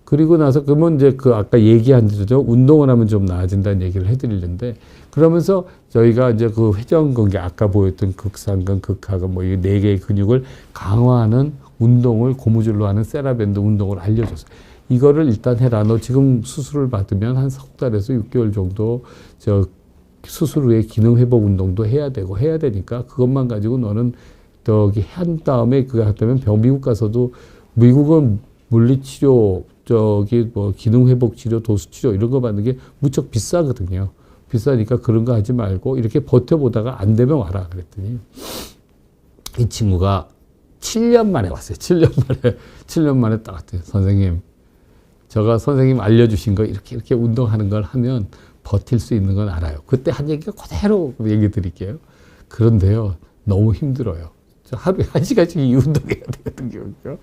그리고 나서 그러면 이제 그 아까 얘기한 대로 운동을 하면 좀 나아진다는 얘기를 해드리는데 그러면서 저희가 이제 그 회전근개 아까 보였던 극상근, 극하근 뭐 이 네 개의 근육을 강화하는 운동을 고무줄로 하는 세라밴드 운동을 알려줬어요. 이거를 일단 해라. 너 지금 수술을 받으면 한 석 달에서 6개월 정도 수술 후에 기능 회복 운동도 해야 되고 해야 되니까 그것만 가지고 너는 저기 한 다음에 그거 하다면 미국 가서도 미국은 물리치료 뭐 기능 회복 치료, 도수 치료 이런 거 받는 게 무척 비싸거든요. 비싸니까 그런 거 하지 말고 이렇게 버텨보다가 안 되면 와라 그랬더니 이 친구가 7년 만에 왔어요. 7년 만에 딱 왔대요. 선생님, 제가 선생님 알려주신 거 이렇게 운동하는 걸 하면 버틸 수 있는 건 알아요. 그때 한 얘기가 그대로 얘기 드릴게요. 그런데요, 너무 힘들어요. 저 하루에 1시간씩 이 운동해야 되거든요.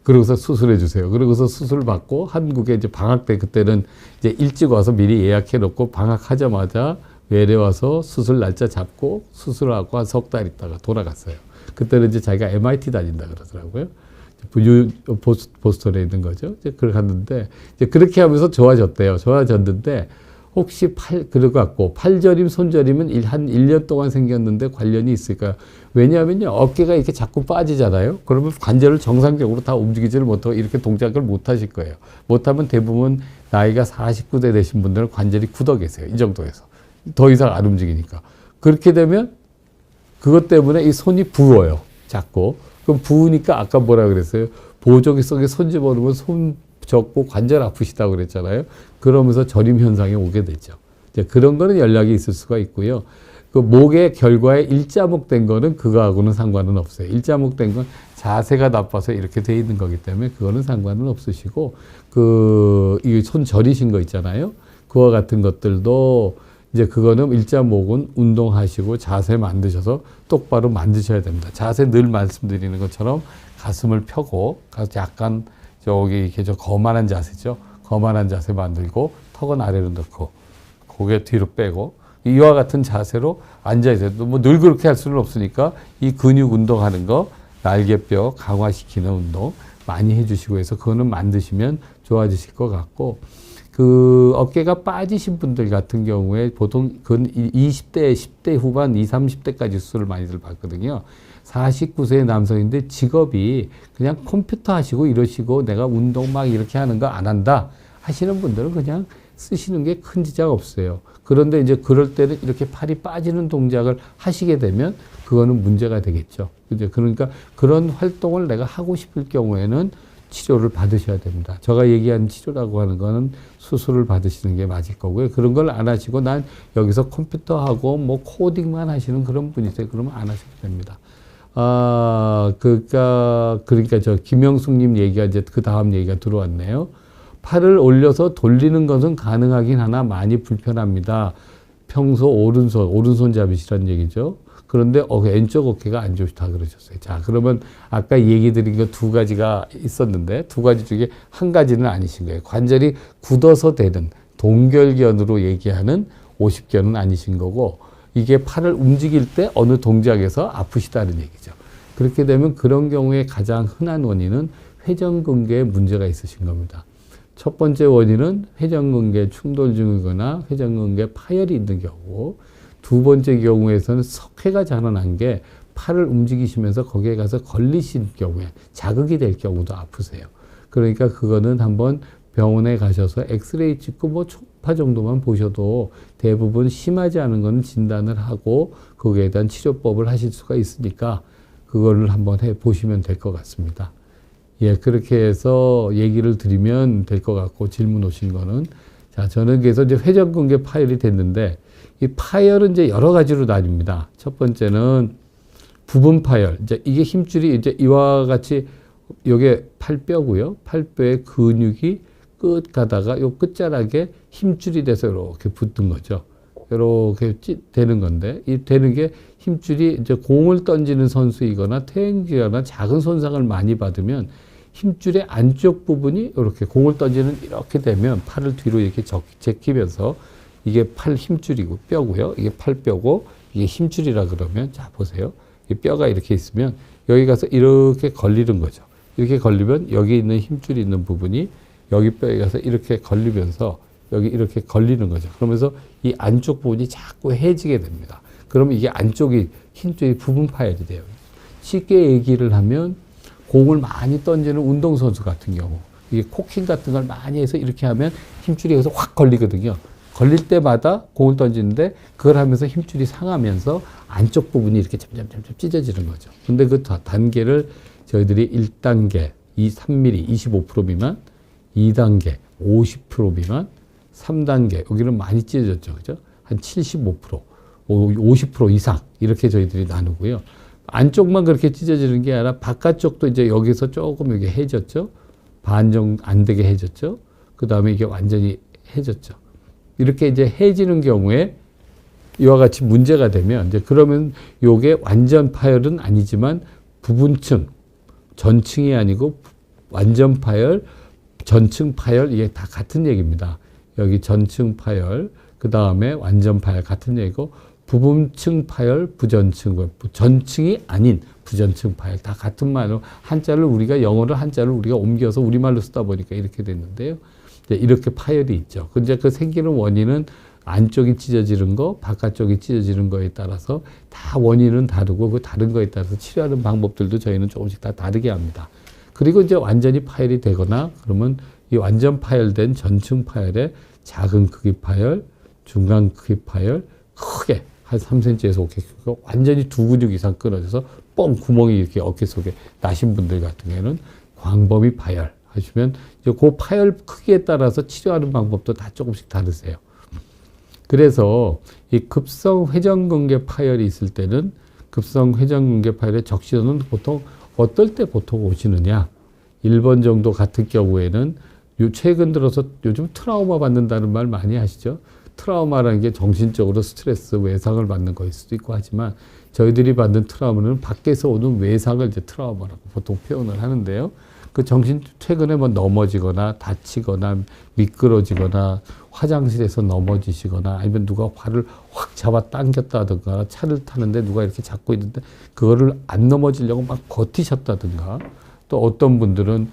그러고서 수술해 주세요. 그러고서 수술 받고 한국에 이제 방학 때 그때는 이제 일찍 와서 미리 예약해 놓고 방학하자마자 외래 와서 수술 날짜 잡고 수술하고 한 석 달 있다가 돌아갔어요. 그때는 이제 자기가 MIT 다닌다 그러더라고요. 보스턴에 있는 거죠. 이제 그렇게 갔는데 이제 그렇게 하면서 좋아졌대요. 좋아졌는데 혹시 그래갖고 팔저림, 손저림은 한 1년 동안 생겼는데 관련이 있을까요? 왜냐하면요, 어깨가 이렇게 자꾸 빠지잖아요. 그러면 관절을 정상적으로 다 움직이지를 못하고 이렇게 동작을 못 하실 거예요. 못하면 대부분 나이가 49세 되신 분들은 관절이 굳어 계세요. 이 정도에서. 더 이상 안 움직이니까. 그렇게 되면 그것 때문에 이 손이 부어요. 자꾸. 그럼 부으니까 아까 뭐라 그랬어요? 보조기 속에 손 집어넣으면 손 접고 관절 아프시다고 그랬잖아요. 그러면서 저림 현상이 오게 되죠. 이제 그런 거는 연락이 있을 수가 있고요. 그 목의 결과에 일자목 된 거는 그거하고는 상관은 없어요. 일자목 된 건 자세가 나빠서 이렇게 돼 있는 거기 때문에 그거는 상관은 없으시고 이 손 저리신 거 있잖아요. 그와 같은 것들도 이제 그거는 일자목은 운동하시고 자세 만드셔서 똑바로 만드셔야 됩니다. 자세 늘 말씀드리는 것처럼 가슴을 펴고 약간 저기 이렇게 거만한 자세죠. 거만한 자세 만들고 턱은 아래로 넣고 고개 뒤로 빼고 이와 같은 자세로 앉아 있어요. 뭐 늘 그렇게 할 수는 없으니까 이 근육 운동하는 거 날개뼈 강화시키는 운동 많이 해주시고 해서 그거는 만드시면 좋아지실 것 같고 그 어깨가 빠지신 분들 같은 경우에 보통 그 20대, 10대 후반, 20, 30대까지 수술을 많이들 받거든요. 49세의 남성인데 직업이 그냥 컴퓨터 하시고 이러시고 내가 운동 막 이렇게 하는 거 안 한다 하시는 분들은 그냥 쓰시는 게 큰 지장 없어요. 그런데 이제 그럴 때는 이렇게 팔이 빠지는 동작을 하시게 되면 그거는 문제가 되겠죠. 그러니까 그런 활동을 내가 하고 싶을 경우에는 치료를 받으셔야 됩니다. 제가 얘기한 치료라고 하는 거는 수술을 받으시는 게 맞을 거고요. 그런 걸 안 하시고 난 여기서 컴퓨터하고 뭐 코딩만 하시는 그런 분이세요. 그러면 안 하셔도 됩니다. 그러니까 저 김영숙님 얘기가 이제 그 다음 얘기가 들어왔네요. 팔을 올려서 돌리는 것은 가능하긴 하나 많이 불편합니다. 평소 오른손잡이시란 얘기죠. 그런데 왼쪽 어깨가 안 좋다 그러셨어요. 자, 그러면 아까 얘기 드린 거 두 가지가 있었는데 두 가지 중에 한 가지는 아니신 거예요. 관절이 굳어서 되는 동결견으로 얘기하는 50견은 아니신 거고 이게 팔을 움직일 때 어느 동작에서 아프시다는 얘기죠. 그렇게 되면 그런 경우에 가장 흔한 원인은 회전근개에 문제가 있으신 겁니다. 첫 번째 원인은 회전근개 충돌증이거나 회전근개 파열이 있는 경우고 두 번째 경우에서는 석회가 자라난 게 팔을 움직이시면서 거기에 가서 걸리신 경우에 자극이 될 경우도 아프세요. 그러니까 그거는 한번 병원에 가셔서 엑스레이 찍고 뭐 초음파 정도만 보셔도 대부분 심하지 않은 거는 진단을 하고 거기에 대한 치료법을 하실 수가 있으니까 그거를 한번 해 보시면 될 것 같습니다. 예, 그렇게 해서 얘기를 드리면 될 것 같고 질문 오신 거는 자, 저는 그래서 이제 회전근개 파열이 됐는데 이 파열은 이제 여러 가지로 나뉩니다. 첫 번째는 부분 파열. 이제 이게 힘줄이 이제 이와 같이 요게 팔뼈고요. 팔뼈의 근육이 끝 가다가 요 끝자락에 힘줄이 돼서 이렇게 붙은 거죠. 이렇게 되는 건데, 이 되는 게 힘줄이 이제 공을 던지는 선수이거나 퇴행기거나 작은 손상을 많이 받으면 힘줄의 안쪽 부분이 이렇게 공을 던지는 이렇게 되면 팔을 뒤로 이렇게 제끼면서 이게 팔 힘줄이고 뼈고요. 이게 팔뼈고 이게 힘줄이라 그러면 자 보세요. 이 뼈가 이렇게 있으면 여기 가서 이렇게 걸리는 거죠. 이렇게 걸리면 여기 있는 힘줄이 있는 부분이 여기 뼈에 가서 이렇게 걸리면서 여기 이렇게 걸리는 거죠. 그러면서 이 안쪽 부분이 자꾸 해지게 됩니다. 그러면 이게 안쪽이 힘줄이 부분 파열이 돼요. 쉽게 얘기를 하면 공을 많이 던지는 운동선수 같은 경우 이게 코킹 같은 걸 많이 해서 이렇게 하면 힘줄이 여기서 확 걸리거든요. 걸릴 때마다 공을 던지는데 그걸 하면서 힘줄이 상하면서 안쪽 부분이 이렇게 점점 찢어지는 거죠. 근데 그 단계를 저희들이 1단계 3mm 25% 미만, 2단계 50% 미만, 3단계 여기는 많이 찢어졌죠. 그죠? 한 75%, 50% 이상 이렇게 저희들이 나누고요. 안쪽만 그렇게 찢어지는 게 아니라 바깥쪽도 이제 여기서 조금 이게 해졌죠. 반 정도 안 되게 해졌죠. 그 다음에 이게 완전히 해졌죠. 이렇게 이제 해지는 경우에 이와 같이 문제가 되면 이제 그러면 요게 완전 파열은 아니지만 부분층, 전층이 아니고 완전 파열, 전층 파열 이게 다 같은 얘기입니다. 여기 전층 파열, 그 다음에 완전 파열 같은 얘기고 부분층 파열, 부전층, 전층이 아닌 부전층 파열 다 같은 말로 한자를 우리가 영어를 한자를 우리가 옮겨서 우리말로 쓰다 보니까 이렇게 됐는데요. 이렇게 파열이 있죠. 근데 그 생기는 원인은 안쪽이 찢어지는 거, 바깥쪽이 찢어지는 거에 따라서 다 원인은 다르고 그 다른 거에 따라서 치료하는 방법들도 저희는 조금씩 다 다르게 합니다. 그리고 이제 완전히 파열이 되거나 그러면 이 완전 파열된 전층 파열에 작은 크기 파열, 중간 크기 파열, 크게 한 3cm에서 5cm 완전히 두 근육 이상 끊어져서 뻥 구멍이 이렇게 어깨 속에 나신 분들 같은 경우에는 광범위 파열 하시면 이제 그 파열 크기에 따라서 치료하는 방법도 다 조금씩 다르세요. 그래서 이 급성 회전근개 파열이 있을 때는 급성 회전근개 파열의 적시도는 보통 어떨 때 보통 오시느냐? 1번 정도 같은 경우에는 최근 들어서 요즘 트라우마 받는다는 말 많이 하시죠? 트라우마라는 게 정신적으로 스트레스, 외상을 받는 거일 수도 있고 하지만 저희들이 받는 트라우마는 밖에서 오는 외상을 이제 트라우마라고 보통 표현을 하는데요. 그 최근에 뭐 넘어지거나 다치거나 미끄러지거나 화장실에서 넘어지시거나 아니면 누가 발을 확 잡아 당겼다든가 차를 타는데 누가 이렇게 잡고 있는데 그거를 안 넘어지려고 막 버티셨다든가 또 어떤 분들은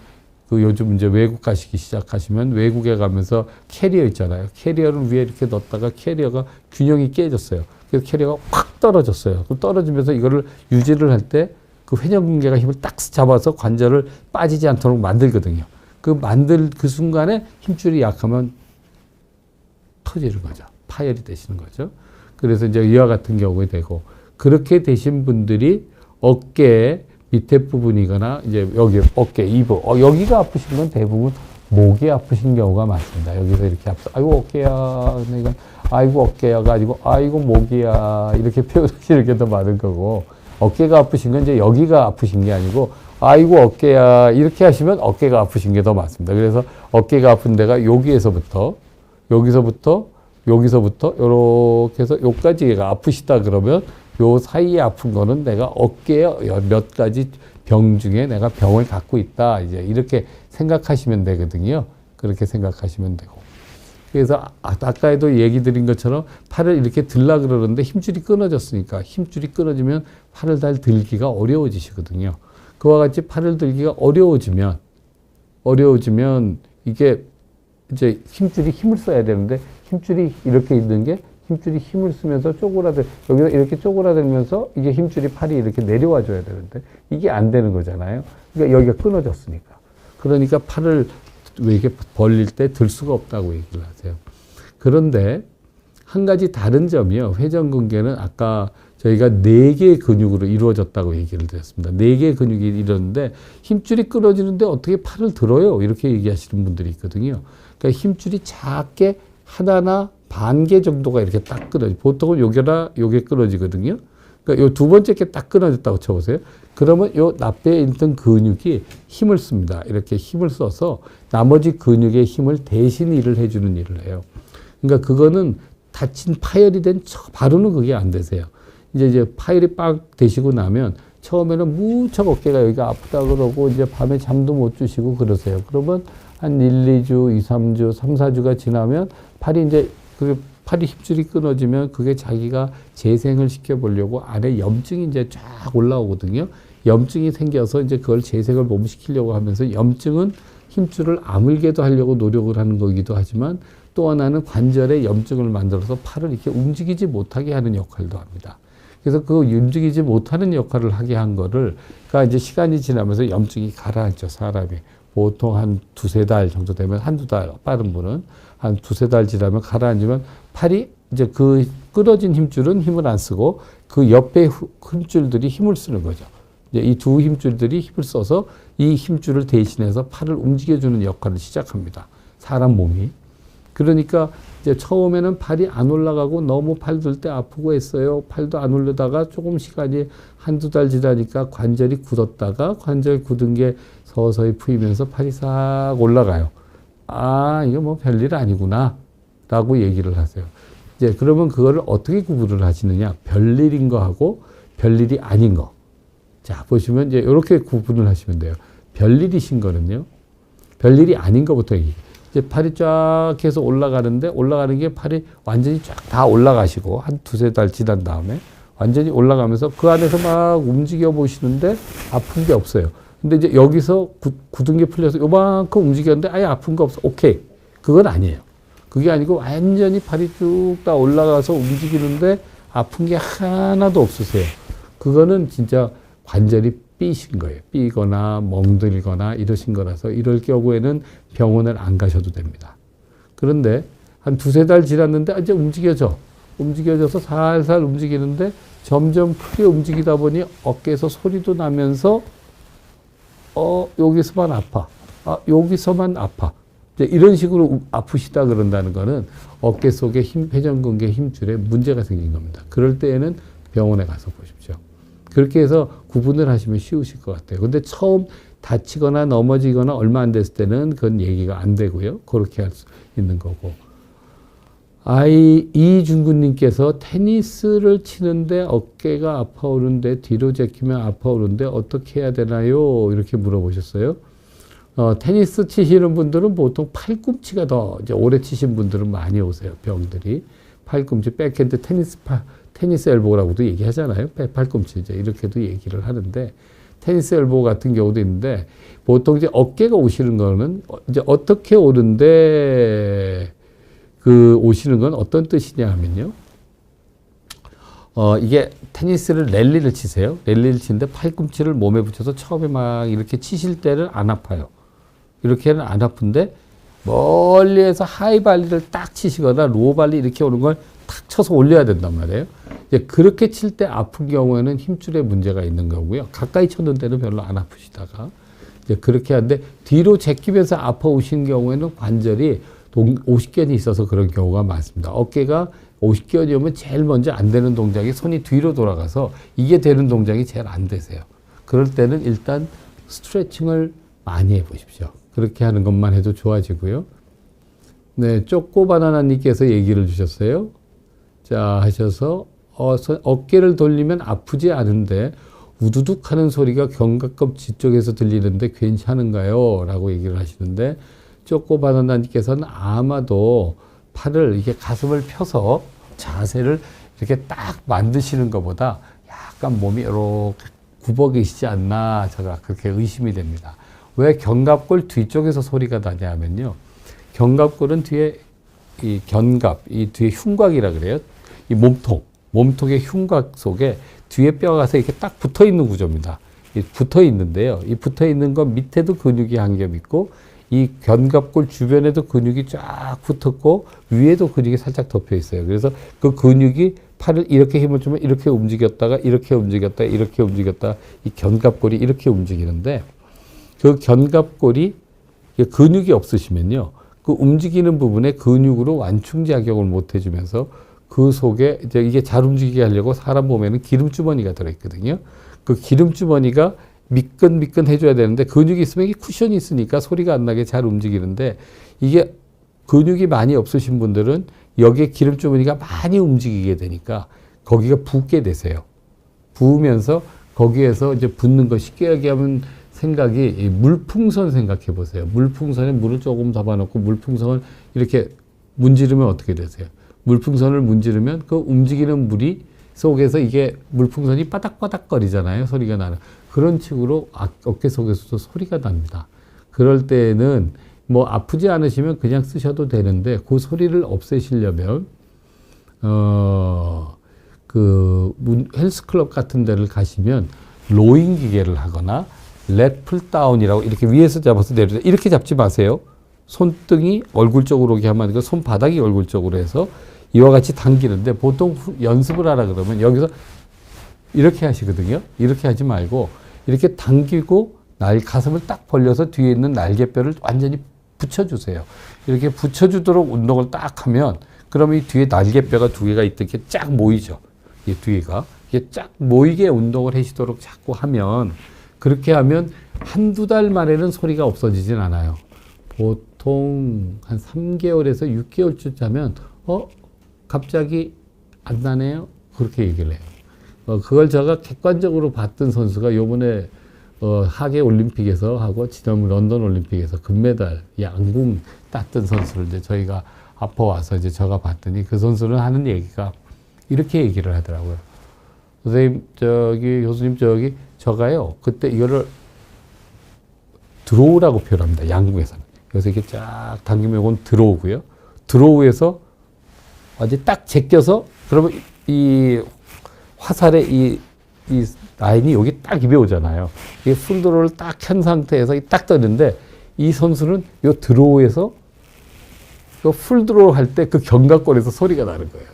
그 요즘 이제 외국 가시기 시작하시면 외국에 가면서 캐리어 있잖아요. 캐리어를 위에 이렇게 넣었다가 캐리어가 균형이 깨졌어요. 그래서 캐리어가 확 떨어졌어요. 그럼 떨어지면서 이거를 유지를 할 때 그 회전근개가 힘을 딱 잡아서 관절을 빠지지 않도록 만들거든요. 그 순간에 힘줄이 약하면 터지는 거죠. 파열이 되시는 거죠. 그래서 이제 이와 같은 경우에 되고 그렇게 되신 분들이 어깨 밑에 부분이거나 이제 여기 어깨, 이부, 여기가 아프신 건 대부분 목이 아프신 경우가 많습니다. 여기서 이렇게 아이고 어깨야, 이건 아이고 어깨야가 아니고 아이고 목이야 이렇게 표현하시는 게 더 많은 거고 어깨가 아프신 건 이제 여기가 아프신 게 아니고 아이고 어깨야 이렇게 하시면 어깨가 아프신 게 더 많습니다. 그래서 어깨가 아픈 데가 여기서부터 이렇게 해서 여기까지가 아프시다 그러면 요 사이에 아픈 거는 내가 어깨에 몇 가지 병 중에 내가 병을 갖고 있다. 이제 이렇게 생각하시면 되거든요. 그렇게 생각하시면 되고. 그래서 아까에도 얘기 드린 것처럼 팔을 이렇게 들라 그러는데 힘줄이 끊어졌으니까 힘줄이 끊어지면 팔을 잘 들기가 어려워지시거든요. 그와 같이 팔을 들기가 어려워지면 이게 이제 힘줄이 힘을 써야 되는데 힘줄이 이렇게 있는 게 힘줄이 힘을 쓰면서 여기서 이렇게 쪼그라들면서 이게 힘줄이 팔이 이렇게 내려와 줘야 되는데 이게 안 되는 거잖아요. 그러니까 여기가 끊어졌으니까. 그러니까 팔을 왜 이렇게 벌릴 때 들 수가 없다고 얘기를 하세요. 그런데 한 가지 다른 점이요. 회전근개는 아까 저희가 4개의 근육으로 이루어졌다고 얘기를 드렸습니다. 4개의 근육이 이루어졌는데 힘줄이 끊어지는데 어떻게 팔을 들어요? 이렇게 얘기하시는 분들이 있거든요. 그러니까 힘줄이 작게 하나나 반 개 정도가 이렇게 딱 끊어지. 보통은 요게 끊어지거든요. 그러니까 요 두 번째 게 딱 끊어졌다고 쳐보세요. 그러면 요 납배에 있던 근육이 힘을 씁니다. 이렇게 힘을 써서 나머지 근육의 힘을 대신 일을 해주는 일을 해요. 그러니까 그거는 다친 파열이 된 바로는 그게 안 되세요. 이제 파열이 빡 되시고 나면 처음에는 무척 어깨가 여기가 아프다 그러고 이제 밤에 잠도 못 주시고 그러세요. 그러면 한 1, 2주, 2, 3주, 3, 4주가 지나면 팔이 이제 팔이 힘줄이 끊어지면 그게 자기가 재생을 시켜보려고 안에 염증이 이제 쫙 올라오거든요. 염증이 생겨서 이제 그걸 재생을 몸시키려고 하면서 염증은 힘줄을 아물게도 하려고 노력을 하는 거기도 하지만 또 하나는 관절에 염증을 만들어서 팔을 이렇게 움직이지 못하게 하는 역할도 합니다. 그래서 그 움직이지 못하는 역할을 하게 한 거를, 그러니까 이제 시간이 지나면서 염증이 가라앉죠, 사람이. 보통 한 두세 달 정도 되면, 한두 달, 빠른 분은 한 두세 달 지나면 가라앉으면 팔이 이제 그 끊어진 힘줄은 힘을 안 쓰고 그 옆에 힘줄들이 힘을 쓰는 거죠. 이제 이 두 힘줄들이 힘을 써서 이 힘줄을 대신해서 팔을 움직여주는 역할을 시작합니다. 사람 몸이. 그러니까 이제 처음에는 팔이 안 올라가고 너무 팔 들 때 아프고 했어요. 팔도 안 올려다가 조금 시간이 한두 달 지나니까 관절이 굳었다가 관절 굳은 게 서서히 풀리면서 팔이 싹 올라가요. 아, 이거 뭐 별일 아니구나 라고 얘기를 하세요. 이제 그러면 그거를 어떻게 구분을 하시느냐. 별일인 거하고 별일이 아닌 거. 자, 보시면 이제 이렇게 구분을 하시면 돼요. 별일이신 거는요. 별일이 아닌 거부터 얘기해요. 이제 팔이 쫙 해서 올라가는데 올라가는 게 팔이 완전히 쫙 다 올라가시고 한 두세 달 지난 다음에 완전히 올라가면서 그 안에서 막 움직여 보시는데 아픈 게 없어요. 근데 이제 여기서 굳은 게 풀려서 요만큼 움직였는데 아예 아픈 거 없어. 오케이. 그건 아니에요. 그게 아니고 완전히 팔이 쭉 다 올라가서 움직이는데 아픈 게 하나도 없으세요. 그거는 진짜 관절이 삐신 거예요. 삐거나 멍들거나 이러신 거라서 이럴 경우에는 병원을 안 가셔도 됩니다. 그런데 한 두세 달 지났는데 이제 움직여져서 살살 움직이는데 점점 크게 움직이다 보니 어깨에서 소리도 나면서 여기서만 아파. 여기서만 아파. 이제 이런 식으로 아프시다 그런다는 거는 어깨 속에 회전근개 힘줄에 문제가 생긴 겁니다. 그럴 때에는 병원에 가서 보십시오. 그렇게 해서 구분을 하시면 쉬우실 것 같아요. 근데 처음 다치거나 넘어지거나 얼마 안 됐을 때는 그건 얘기가 안 되고요. 그렇게 할 수 있는 거고. 이중구님께서 테니스를 치는데 어깨가 아파오는데 뒤로 제키면 아파오는데 어떻게 해야 되나요? 이렇게 물어보셨어요. 테니스 치시는 분들은 보통 팔꿈치가 더 이제 오래 치신 분들은 많이 오세요. 병들이. 팔꿈치, 백핸드 테니스 엘보라고도 얘기하잖아요. 팔꿈치 이제 이렇게도 얘기를 하는데 테니스 엘보 같은 경우도 있는데 보통 이제 어깨가 오시는 거는 이제 어떻게 오는데 그 오시는 건 어떤 뜻이냐 하면요. 이게 테니스를 랠리를 치세요. 랠리를 치는데 팔꿈치를 몸에 붙여서 처음에 막 이렇게 치실 때는 안 아파요. 이렇게는 안 아픈데 멀리에서 하이발리를 딱 치시거나 로우발리 이렇게 오는 걸 탁 쳐서 올려야 된단 말이에요. 이제 그렇게 칠 때 아픈 경우에는 힘줄에 문제가 있는 거고요. 가까이 쳤는 데는 별로 안 아프시다가 이제 그렇게 하는데 뒤로 제끼면서 아파 오신 경우에는 관절이 오십견이 있어서 그런 경우가 많습니다. 어깨가 오십견이 오면 제일 먼저 안 되는 동작이 손이 뒤로 돌아가서 이게 되는 동작이 제일 안 되세요. 그럴 때는 일단 스트레칭을 많이 해보십시오. 그렇게 하는 것만 해도 좋아지고요. 네, 쪼꼬바나나님께서 얘기를 주셨어요. 자, 하셔서 어깨를 돌리면 아프지 않은데 우두둑 하는 소리가 견갑껍질 쪽에서 들리는데 괜찮은가요? 라고 얘기를 하시는데 쪼꼬바나나님께서는 아마도 팔을 이렇게 가슴을 펴서 자세를 이렇게 딱 만드시는 것보다 약간 몸이 이렇게 굽어 계시지 않나 제가 그렇게 의심이 됩니다. 왜 견갑골 뒤쪽에서 소리가 나냐 하면요. 견갑골은 뒤에 이 견갑, 이 뒤에 흉곽이라 그래요. 이 몸통의 흉곽 속에 뒤에 뼈가 가서 이렇게 딱 붙어 있는 구조입니다. 붙어 있는데요. 이 붙어 있는 건 밑에도 근육이 한 겹 있고 이 견갑골 주변에도 근육이 쫙 붙었고 위에도 근육이 살짝 덮여 있어요. 그래서 그 근육이 팔을 이렇게 힘을 주면 이렇게 움직였다가 이렇게 움직였다가 이렇게 움직였다가 이 견갑골이 이렇게 움직이는데 그 견갑골이 근육이 없으시면요. 그 움직이는 부분에 근육으로 완충작용을 못 해주면서 그 속에 이제 이게 잘 움직이게 하려고 사람 몸에는 기름주머니가 들어있거든요. 그 기름주머니가 미끈미끈 해줘야 되는데 근육이 있으면 이게 쿠션이 있으니까 소리가 안 나게 잘 움직이는데 이게 근육이 많이 없으신 분들은 여기에 기름주머니가 많이 움직이게 되니까 거기가 붓게 되세요. 부으면서 거기에서 이제 붓는 거 쉽게 얘기하면 생각이 이 물풍선 생각해 보세요. 물풍선에 물을 조금 담아놓고 물풍선을 이렇게 문지르면 어떻게 되세요? 물풍선을 문지르면 그 움직이는 물이 속에서 이게 물풍선이 바닥바닥 거리잖아요. 소리가 나는. 그런 식으로 어깨 속에서도 소리가 납니다. 그럴 때는 뭐 아프지 않으시면 그냥 쓰셔도 되는데 그 소리를 없애시려면 헬스클럽 같은 데를 가시면 로잉 기계를 하거나 렛풀 다운이라고 이렇게 위에서 잡아서 내려서 이렇게 잡지 마세요. 손등이 얼굴 쪽으로 이렇게 하면 아니고 손바닥이 얼굴 쪽으로 해서 이와 같이 당기는데 보통 연습을 하라 그러면 여기서 이렇게 하시거든요. 이렇게 하지 말고 이렇게 당기고 가슴을 딱 벌려서 뒤에 있는 날개뼈를 완전히 붙여주세요. 이렇게 붙여주도록 운동을 딱 하면 그러면 이 뒤에 날개뼈가 두 개가 이렇게 쫙 모이죠. 이 뒤가 이게 쫙 모이게 운동을 하시도록 자꾸 하면 그렇게 하면 한두 달 만에는 소리가 없어지진 않아요. 보통 한 3개월에서 6개월쯤 자면 갑자기 안 나네요. 그렇게 얘기를 해요. 그걸 제가 객관적으로 봤던 선수가 요번에 하계 올림픽에서 하고 지난 런던 올림픽에서 금메달 양궁 땄던 선수를 이제 저희가 아파와서 이제 제가 봤더니 그 선수는 하는 얘기가 이렇게 얘기를 하더라고요. 선생님, 교수님, 저가요, 그때 이거를 드로우라고 표현합니다. 양궁에서는. 그래서 이렇게 쫙 당기면 이건 드로우고요. 드로우에서 완전히 딱 제껴서, 그러면 이 화살의 이 라인이 여기 딱 입에 오잖아요. 이 풀드로우를 딱 한 상태에서 딱 떠는데, 이 선수는 이 드로우에서 그 풀드로우 할 때 그 견갑골에서 소리가 나는 거예요.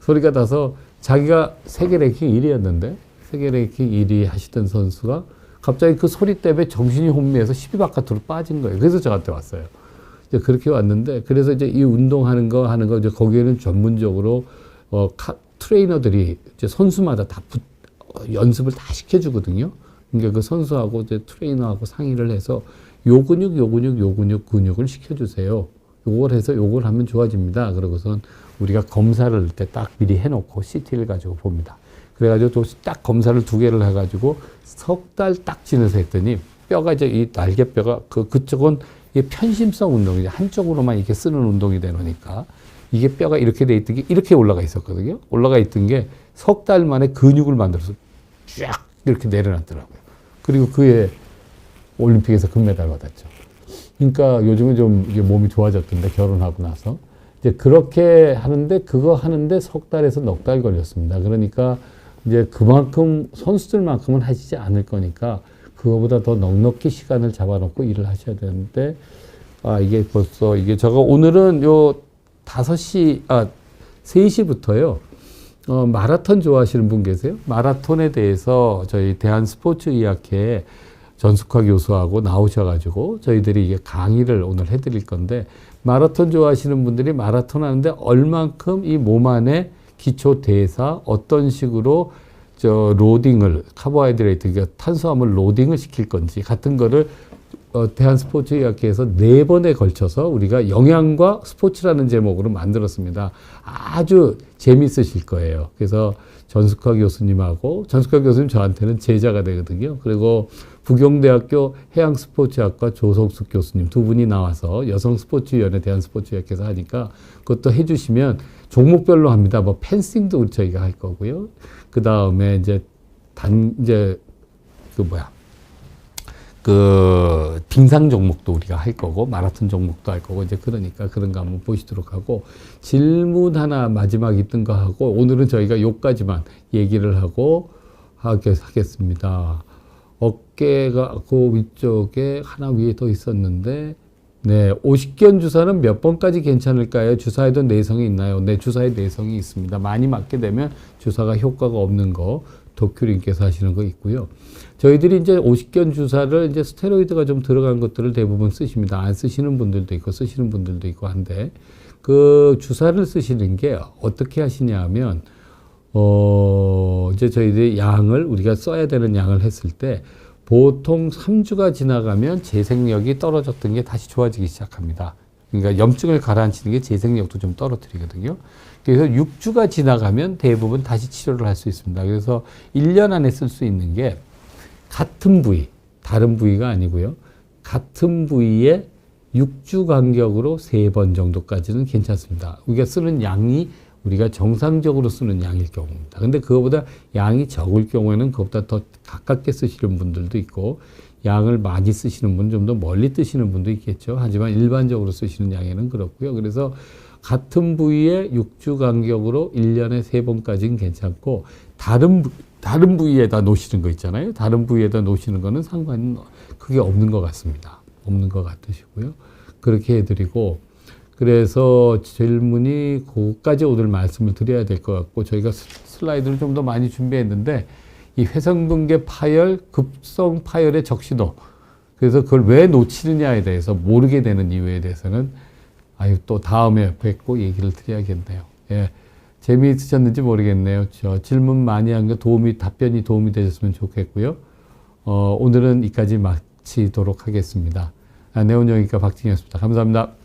소리가 나서 자기가 세계 랭킹 1위였는데, 세계 랭킹 1위 하시던 선수가 갑자기 그 소리 때문에 정신이 혼미해서 10위 바깥으로 빠진 거예요. 그래서 저한테 왔어요. 이제 그렇게 왔는데, 그래서 이제 이 운동하는 거, 이제 거기에는 전문적으로, 트레이너들이 이제 선수마다 다 연습을 다 시켜주거든요. 그러니까 그 선수하고 이제 트레이너하고 상의를 해서 요 근육을 시켜주세요. 요걸 해서 요걸 하면 좋아집니다. 그러고선 우리가 검사를 때 딱 미리 해놓고 CT를 가지고 봅니다. 그래가지고 또 딱 검사를 2개를 해가지고 석 달 딱 지내서 했더니 뼈가 이제 이 날개뼈가 그쪽은 이게 편심성 운동이죠. 한쪽으로만 이렇게 쓰는 운동이 되니까 이게 뼈가 이렇게 돼 있던 게 이렇게 올라가 있었거든요. 올라가 있던 게 석 달 만에 근육을 만들어서 쫙 이렇게 내려놨더라고요. 그리고 그해 올림픽에서 금메달 받았죠. 그러니까 요즘은 좀 이게 몸이 좋아졌던데 결혼하고 나서 이제 그렇게 하는데 그거 하는데 석 달에서 넉 달 걸렸습니다. 그러니까 이제 그만큼 선수들만큼은 하시지 않을 거니까 그거보다 더 넉넉히 시간을 잡아놓고 일을 하셔야 되는데 이게 벌써 이게 제가 오늘은 요 3시부터요. 마라톤 좋아하시는 분 계세요? 마라톤에 대해서 저희 대한스포츠의학회 전숙화 교수하고 나오셔가지고 저희들이 이게 강의를 오늘 해드릴 건데 마라톤 좋아하시는 분들이 마라톤 하는데 얼만큼 이 몸 안에 기초 대사 어떤 식으로 로딩을 카보하이드레이트 그러니까 탄수화물 로딩을 시킬 건지 같은 거를 대한스포츠의학회에서 4번에 걸쳐서 우리가 영양과 스포츠라는 제목으로 만들었습니다. 아주 재미있으실 거예요. 그래서 전숙화 교수님하고 전숙화 교수님 저한테는 제자가 되거든요. 그리고 부경대학교 해양스포츠학과 조석숙 교수님 2분이 나와서 여성스포츠위원회 대한스포츠의학회에서 하니까 그것도 해주시면 종목별로 합니다. 뭐 펜싱도 저희가 할 거고요. 그 다음에 이제 빙상 종목도 우리가 할 거고, 마라톤 종목도 할 거고, 이제 그러니까 그런 거 한번 보시도록 하고, 질문 하나 마지막 있던 거 하고, 오늘은 저희가 요까지만 얘기를 하고 하겠습니다. 어깨가 그 위쪽에 하나 위에 더 있었는데, 네, 오십견 주사는 몇 번까지 괜찮을까요? 주사에도 내성이 있나요? 네, 주사에 내성이 있습니다. 많이 맞게 되면 주사가 효과가 없는 거, 도큐링께서 하시는 거 있고요. 저희들이 이제 50견 주사를 이제 스테로이드가 좀 들어간 것들을 대부분 쓰십니다. 안 쓰시는 분들도 있고 쓰시는 분들도 있고 한데 그 주사를 쓰시는 게 어떻게 하시냐 하면, 이제 저희들이 양을, 우리가 써야 되는 양을 했을 때, 보통 3주가 지나가면 재생력이 떨어졌던 게 다시 좋아지기 시작합니다. 그러니까 염증을 가라앉히는 게 재생력도 좀 떨어뜨리거든요. 그래서 6주가 지나가면 대부분 다시 치료를 할 수 있습니다. 그래서 1년 안에 쓸 수 있는 게 같은 부위, 다른 부위가 아니고요. 같은 부위에 6주 간격으로 3번 정도까지는 괜찮습니다. 우리가 쓰는 양이 우리가 정상적으로 쓰는 양일 경우입니다. 근데 그거보다 양이 적을 경우에는 그것보다 더 가깝게 쓰시는 분들도 있고, 양을 많이 쓰시는 분, 좀 더 멀리 뜨시는 분도 있겠죠. 하지만 일반적으로 쓰시는 양에는 그렇고요. 그래서 같은 부위에 6주 간격으로 1년에 3번까지는 괜찮고, 다른 부위에다 놓으시는 거 있잖아요. 다른 부위에다 놓으시는 거는 상관이 크게 없는 것 같습니다. 없는 것 같으시고요. 그렇게 해드리고, 그래서 질문이 그것까지 오늘 말씀을 드려야 될 것 같고, 저희가 슬라이드를 좀 더 많이 준비했는데, 이 회성분계 파열, 급성 파열의 적시도, 그래서 그걸 왜 놓치느냐에 대해서 모르게 되는 이유에 대해서는 또 다음에 뵙고 얘기를 드려야겠네요. 예. 재미있으셨는지 모르겠네요. 저 질문 많이 한 거 답변이 도움이 되셨으면 좋겠고요. 오늘은 이까지 마치도록 하겠습니다. 네온영의과 박진이었습니다. 감사합니다.